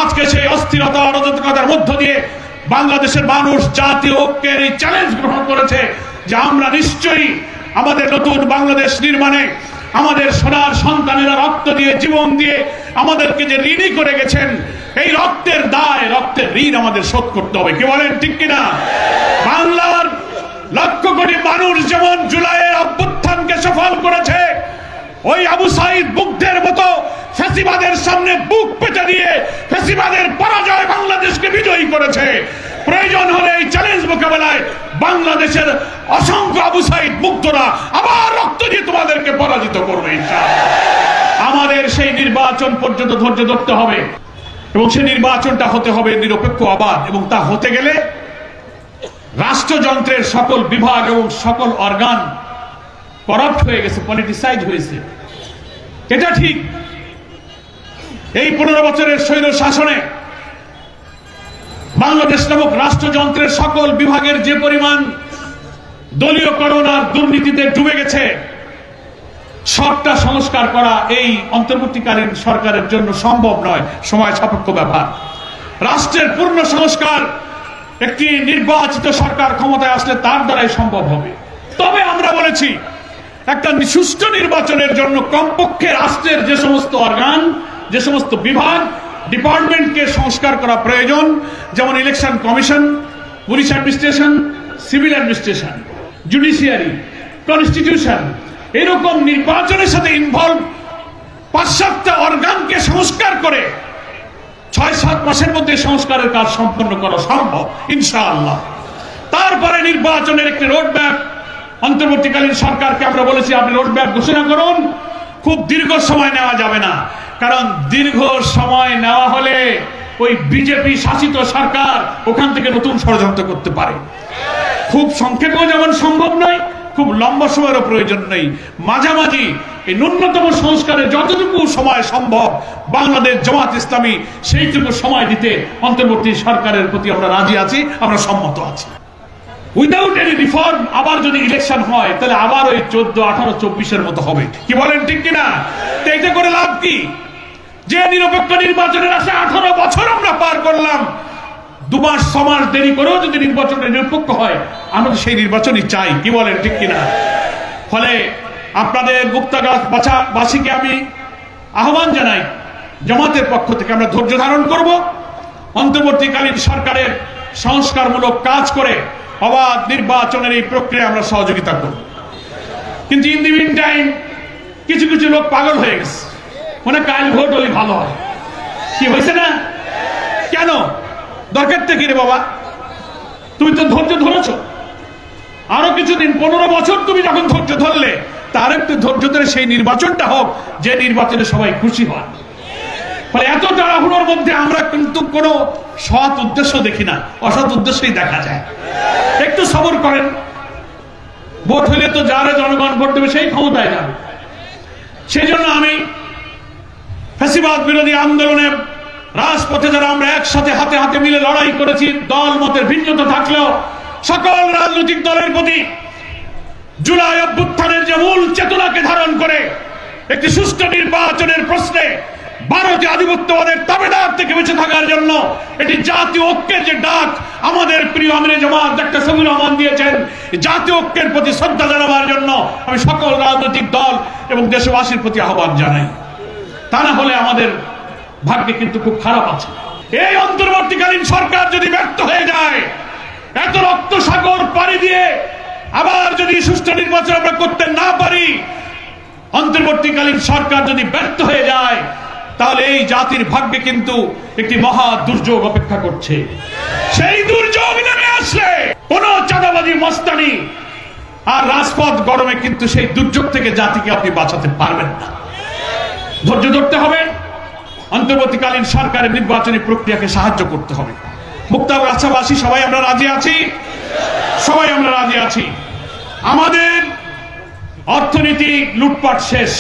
আজকে সেই অস্থিরতা অরাজকতার মধ্য দিয়ে বাংলাদেশের মানুষ জাতীয় ঐক্যের এই চ্যালেঞ্জ গ্রহণ করেছে যে আমরা নিশ্চয়ই আমাদের নতুন বাংলাদেশ নির্মাণে আমাদের সোনার সন্তানেরা রক্ত দিয়ে জীবন দিয়ে আমাদেরকে যে ঋণী করে গেছেন, এই রক্তের দায় রক্তের ঋণ আমাদের শোধ করতে হবে। কি বলেন, ঠিক কিনা? বাংলার লক্ষ কোটি মানুষ যেমন জুলাইয়ের অভ্যুত্থানকে সফল করেছে, ওই আবু সাইদ বুকদের মতো ফ্যাসিবাদের সামনে বুক পেতে দিয়ে ফ্যাসিবাদের পরাজয় বাংলাদেশকে বিজয়ী করেছে। প্রয়োজন হলে এই চ্যালেঞ্জ মোকাবেলায় বাংলাদেশের অসংখ্য আবু সাইদ মুগ্ধরা আবার রক্ত দিয়ে তোমাদেরকে পরাজিত করবে। আমাদের সেই নির্বাচন পর্যন্ত ধৈর্য ধরতে হবে এবং সেই নির্বাচনটা হতে হবে নিরপেক্ষ অবাধ, এবং তা হতে গেলে রাষ্ট্রযন্ত্রের সকল বিভাগ এবং সকল অর্গান করাপ্ট হয়ে গেছে, পলিটিসাইজ হয়েছে। এটা ঠিক। এই 15 বছরের স্বৈর শাসনে বাংলাদেশ নামক রাষ্ট্রযন্ত্রের সকল বিভাগের যে পরিমাণ দলীয়করণ আর দুর্নীতিতে ডুবে গেছে, সবটা সংস্কার করা এই অন্তর্বর্তীকালীন সরকারের জন্য সম্ভব নয়, সময় সাপেক্ষ ব্যাপার। রাষ্ট্রের পূর্ণ সংস্কার একটি নির্বাচিত সরকার ক্ষমতায় আসলে তার দ্বারাই সম্ভব হবে। তবে আমরা বলেছি একটা সুষ্ঠু নির্বাচনের জন্য কমপক্ষে রাষ্ট্রের যে সমস্ত অর্গান, যে সমস্ত বিভাগ, ডিপার্টমেন্টকে সংস্কার করা প্রয়োজন, যেমন election commission, police administration, civil administration, judiciary, constitution, এরকম নির্বাচনের সাথে ইনভলভ 5-7টা অর্গানকে সংস্কার করে 6-7 মাসের মধ্যে সংস্কারের কাজ সম্পন্ন করা সম্ভব ইনশাআল্লাহ। তারপরে নির্বাচনের একটি রোডম্যাপ অন্তর্বর্তীকালীন সরকারকে আমরা বলেছি আপনি রোডম্যাপ ঘোষণা করুন। খুব দীর্ঘ সময় নেওয়া যাবে না, কারণ দীর্ঘ সময় নেওয়া হলে ওই বিজেপি শাসিত সরকার ওখান থেকে নতুন ষড়যন্ত্র করতে পারে। খুব সংক্ষেপেও যেমন সম্ভব নয়, খুব লম্বা সময়েরও প্রয়োজন নেই। মাঝামাঝি এই ন্যূনতম সংস্কারে যতটুকু সময় সম্ভব বাংলাদেশ জামাত ইসলামী সেইটুকু সময় দিতে অন্তর্বর্তী সরকারের প্রতি আমরা রাজি আছি, আমরা সম্মত আছি। উইদাউট এনি রিফর্ম আবার যদি ইলেকশন হয় তাহলে আবার ওই 14, 18, 24-এর মতো হবে। কি বলেন, ঠিক কিনা? এইটা করে লাভ কি? যে নিরপেক্ষ নির্বাচনের আশা 18 বছর আমরা পার করলাম, 2 মাস 6 মাস দেরি করেও যদি নির্বাচনটা নিরপেক্ষ হয়, আমরা সেই নির্বাচনই চাই। কি বলেন, ঠিক কিনা? ফলে আপনাদের মুক্তাগাছাবাসীকে আমি আহ্বান জানাই, জামাতের পক্ষ থেকে আমরা ধৈর্য ধারণ করব, অন্তর্বর্তীকালীন সরকারের সংস্কারমূলক কাজ করে অবাধ নির্বাচনের এই প্রক্রিয়া আমরা সহযোগিতা করব। কিন্তু ইন দি মিন টাইম কিছু কিছু লোক পাগল হয়ে গেছে, মানে কাল ভোট হলে ভালো হয়। কি হয়েছে না? কেন? দরকারটা কি রে বাবা? তুমি তো ধৈর্য ধরেছ, আরো কিছুদিন 15 বছর তুমি যখন ধৈর্য ধরলে, তার একটু ধৈর্য ধরে সেই নির্বাচনটা হোক যে নির্বাচনে সবাই খুশি হয়। ফলে এত তাড়াহুড়োর মধ্যে আমরা কিন্তু কোনো সৎ উদ্দেশ্য দেখি না, অসৎ উদ্দেশ্যই দেখা যায়। একটু সবর করেন, ভোট হলে তো যারা জনগণ ভোট দেবে সেই ক্ষমতায় যাবে। সেই জন্য আমি ফ্যাসিবাদ বিরোধী আন্দোলনে রাজপথে যারা আমরা একসাথে হাতে হাতে মিলে লড়াই করেছি, দল মতের ভিন্নতা থাকলেও সকল রাজনৈতিক দলের প্রতি জুলাই অভ্যুত্থানের যে মূল চেতনাকে ধারণ করে একটি সুষ্ঠু নির্বাচনের প্রশ্নে ভারতীয় আধিপত্যবাদের তাবেদার থেকে বেঁচে থাকার জন্য এটি জাতীয় ঐক্যের যে ডাক আমাদের প্রিয় আমিরে জামাত ডাক্তার শফিউর রহমান দিয়েছেন, জাতীয় ঐক্যের প্রতি শ্রদ্ধা জানাবার জন্য আমি সকল রাজনৈতিক দল এবং দেশবাসীর প্রতি আহ্বান জানাই। তা না হলে আমাদের ভাগ্যে কিন্তু খুব খারাপ আছে। এই অন্তর্বর্তীকালীন সরকার যদি ব্যর্থ হয়ে যায়, এত রক্ত সাগর পাড়ি দিয়ে আবার যদি সুষ্ঠু নির্বাচন আমরা করতে না পারি, অন্তর্বর্তীকালীন সরকার যদি ব্যর্থ হয়ে যায়, তাহলে এই জাতির ভাগ্যে কিন্তু একটি মহা দুর্যোগ অপেক্ষা করছে। সেই দুর্যোগ নেমে আসলে কোন চাঁদাবাজি মস্তানি আর রাজপথ গরমে কিন্তু সেই দুর্যোগ থেকে জাতিকে আপনি বাঁচাতে পারবেন না। ধৈর্য ধরতে হবে, অন্তর্বর্তীকালীন সরকারের নির্বাচনী প্রক্রিয়াকে সাহায্য করতে হবে। মুক্তাগাছাবাসী সবাই আমরা রাজি আছি, সবাই আমরা রাজি আছি। আমাদের অর্থনীতি লুটপাট শেষ,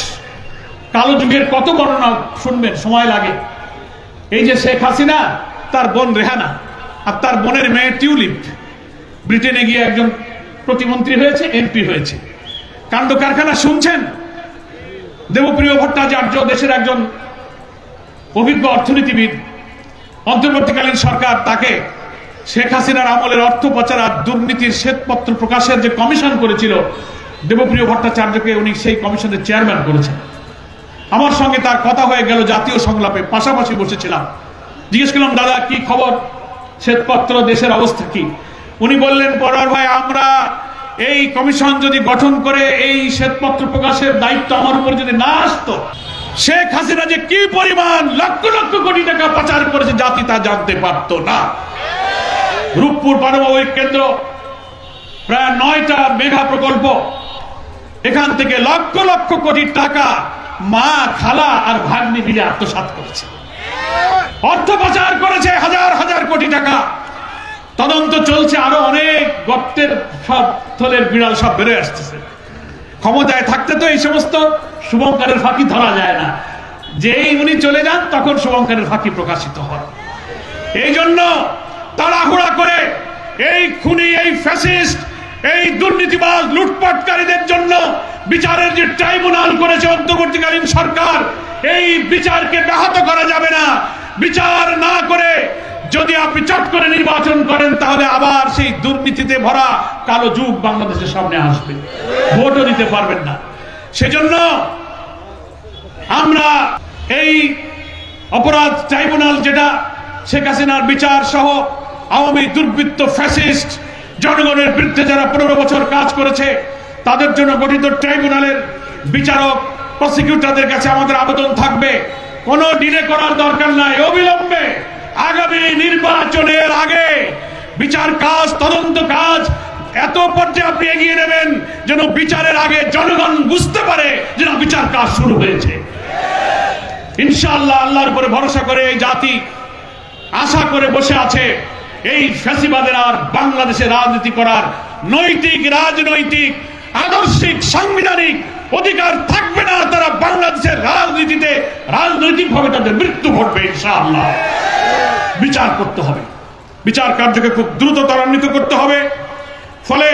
কালো যুগের কত বর্ণনা শুনবেন, সময় লাগে। এই যে শেখ হাসিনা, তার বোন রেহানা আর তার বোনের মেয়ে টিউলিপ ব্রিটেনে গিয়ে একজন প্রতিমন্ত্রী হয়েছে, এমপি হয়েছে। কাণ্ড কারখানা শুনছেন। দেবপ্রিয় ভট্টাচার্য দেশের একজন অভিজ্ঞ অর্থনীতিবিদ, অন্তর্বর্তীকালীন সরকার তাকে শেখ হাসিনার আমলের অর্থ পাচার আর দুর্নীতির শ্বেতপত্র প্রকাশের যে কমিশন করেছিল, দেবপ্রিয় ভট্টাচার্যকে উনি সেই কমিশনের চেয়ারম্যান করেছেন। আমার সঙ্গে তার কথা হয়ে গেল জাতীয় সংলাপে, পাশাপাশি বসেছিলাম। জিজ্ঞেস করলাম, দাদা কি খবর, শ্বেতপত্র দেশের অবস্থা কি? উনি বললেন, পরার ভাই, আমরা এই কমিশন যদি গঠন করে এই শ্বেতপত্র প্রকাশের দায়িত্ব আমার উপর যদি না আসতো, শেখ হাসিনা যে কি পরিমাণ লক্ষ লক্ষ কোটি টাকা পাচার করেছে জাতি তা জানতে পারতো না। রূপপুর পারমাণবিক কেন্দ্র, প্রায় 9টা মেগা প্রকল্প, এখান থেকে লক্ষ লক্ষ কোটি টাকা মা, খালা আর ভাগ্নি মিলে আত্মসাৎ করেছে, অর্থ পাচার করেছে হাজার হাজার কোটি টাকা। তদন্ত চলছে, আরো অনেক গর্তের সব থলের বিড়াল সব বেড়ে আসতেছে। ক্ষমতায় থাকতে তো এই সমস্ত শুভঙ্করের ফাঁকি ধরা যায় না, যেই উনি চলে যান তখন শুভঙ্করের ফাঁকি প্রকাশিত হয়। এই জন্য তাড়াহুড়া করে এই খুনি, এই ফ্যাসিস্ট, এই দুর্নীতিবাজ লুটপাটকারীদের জন্য বিচারের যে ট্রাইব্যুনাল করেছে অন্তর্বর্তীকালীন সরকার, এই বিচারকে ব্যাহত করা যাবে না। বিচার না করে যদি আপনি চট করে নির্বাচন করেন, তাহলে আবার সেই দুর্নীতিতে ভরা কালো যুগ বাংলাদেশের সামনে আসবে, ভোটও দিতে পারবেন না। সেজন্য আমরা এই অপরাধ ট্রাইব্যুনাল, যেটা শেখ হাসিনার বিচার সহ আওয়ামী দুর্বৃত্ত ফ্যাসিস্ট জনগণের বিরুদ্ধে যারা 15 বছর কাজ করেছে, তাদের জন্য গঠিত ট্রাইব্যুনালের বিচারক, প্রসিকিউটরদের কাছে আমাদের আবেদন থাকবে, কোনো ডিলে করার দরকার নাই। অবিলম্বে আগামী নির্বাচনের আগে বিচার কাজ, তদন্ত কাজ এত পর্যায়ে আপনি এগিয়ে নেবেন যেন বিচারের আগে জনগণ বুঝতে পারে যে বিচার কাজ শুরু হয়েছে। ইনশাআল্লাহ, আল্লাহর উপরে ভরসা করে এই জাতি আশা করে বসে আছে, এই ফ্যাসিবাদের আর বাংলাদেশে রাজনীতি করার নৈতিক, রাজনৈতিক, আদর্শিক, সাংবিধানিক অধিকার থাকবে না। তারা বাংলাদেশের রাজনীতিতে রাজনৈতিকভাবে তাদের মৃত্যু ঘটবে ইনশাআল্লাহ। বিচার করতে হবে, বিচার কার্যকে খুব দ্রুত ত্বরান্বিত করতে হবে। ফলে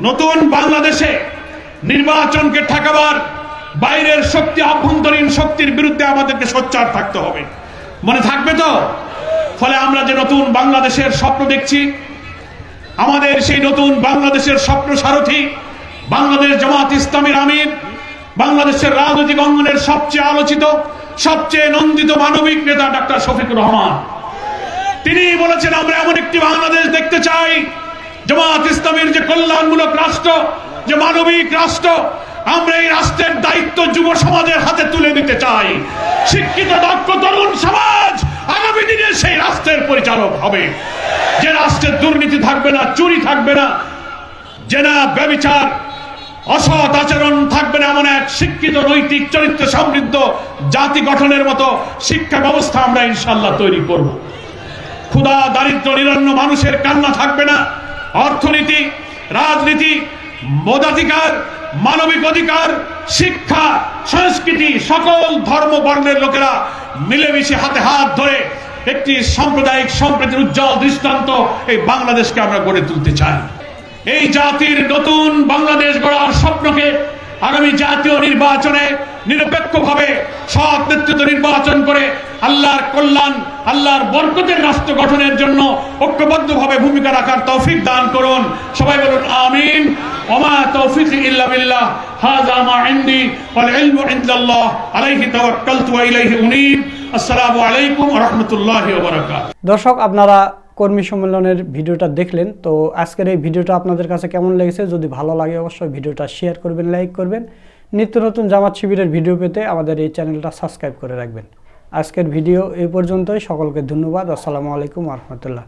নতুন বাংলাদেশে নির্বাচনকে ঠেকাবার বাইরের শক্তি, আভ্যন্তরীণ শক্তির বিরুদ্ধে আমাদেরকে সোচ্চার থাকতে হবে। মনে থাকবে তো? ফলে আমরা যে নতুন বাংলাদেশের স্বপ্ন দেখছি, আমাদের সেই নতুন বাংলাদেশের স্বপ্ন সারথী বাংলাদেশ জামাত ইসলামীর আমির, বাংলাদেশের রাজনৈতিক অঙ্গনের সবচেয়ে আলোচিত, সবচেয়ে নন্দিত মানবিক নেতা ডক্টর শফিকুর রহমান, তিনি বলেছেন, আমরা এমন একটি বাংলাদেশ দেখতে চাই, জামাত ইসলামীর যে কল্যাণমূলক রাষ্ট্র, যে মানবিক রাষ্ট্র, আমরা এই রাষ্ট্রের দায়িত্ব যুব সমাজের হাতে তুলে দিতে চাই। শিক্ষিত দক্ষ তরুণ সমাজ আগামী দিনে সেই রাষ্ট্রের পরিচালক হবে, যে রাষ্ট্রের দুর্নীতি থাকবে না, চুরি থাকবে না, জেনা, ব্যভিচার, অসৎ আচরণ থাকবে না, এমন এক শিক্ষিত, নৈতিক, চরিত্র সমৃদ্ধ জাতি গঠনের মতো শিক্ষা ব্যবস্থা আমরা ইনশাআল্লাহ তৈরি করব। ক্ষুধা, দারিদ্র, নিরন্ন মানুষের কান্না থাকবে না। অর্থনীতি, রাজনীতি, মতাধিকার, মানবিক অধিকার, শিক্ষা, সংস্কৃতি, সকল ধর্ম বর্ণের লোকেরা মিলেমিশে হাতে হাত ধরে একটি সাম্প্রদায়িক সম্প্রীতির উজ্জ্বল দৃষ্টান্ত এই বাংলাদেশকে আমরা গড়ে তুলতে চাই। এই জাতির নতুন বাংলাদেশ গড়ার স্বপ্নকে আগামী জাতীয় নির্বাচনে নিরপেক্ষভাবে সৎ নেতৃত্ব নির্বাচন করে আল্লাহর কল্যাণ, আল্লাহর বরকতের রাষ্ট্র গঠনের জন্য ঐক্যবদ্ধভাবে ভূমিকা রাখার তৌফিক দান করুন। সবাই বলুন আমিন। ওমা তৌফিক ইল্লা বিল্লাহ, হাযা মা ইনদি ওয়াল ইলমু ইনদাল্লাহ, আলাইহি তাওয়াক্কালতু ওয়া ইলাইহি উনীব। আসসালামু আলাইকুম ওয়া রাহমাতুল্লাহি ওয়া বারাকাতুহু। দর্শক, আপনারা কর্মী সম্মেলনের ভিডিওটা দেখলেন, তো আজকের এই ভিডিওটা আপনাদের কাছে কেমন লেগেছে? যদি ভালো লাগে অবশ্যই ভিডিওটা শেয়ার করবেন, লাইক করবেন। নিত্য নতুন জামাত শিবিরের ভিডিও পেতে আমাদের এই চ্যানেলটা সাবস্ক্রাইব করে রাখবেন। আজকের ভিডিও এই পর্যন্তই। সকলকে ধন্যবাদ। আসসালামু আলাইকুম রহমতুল্লাহ।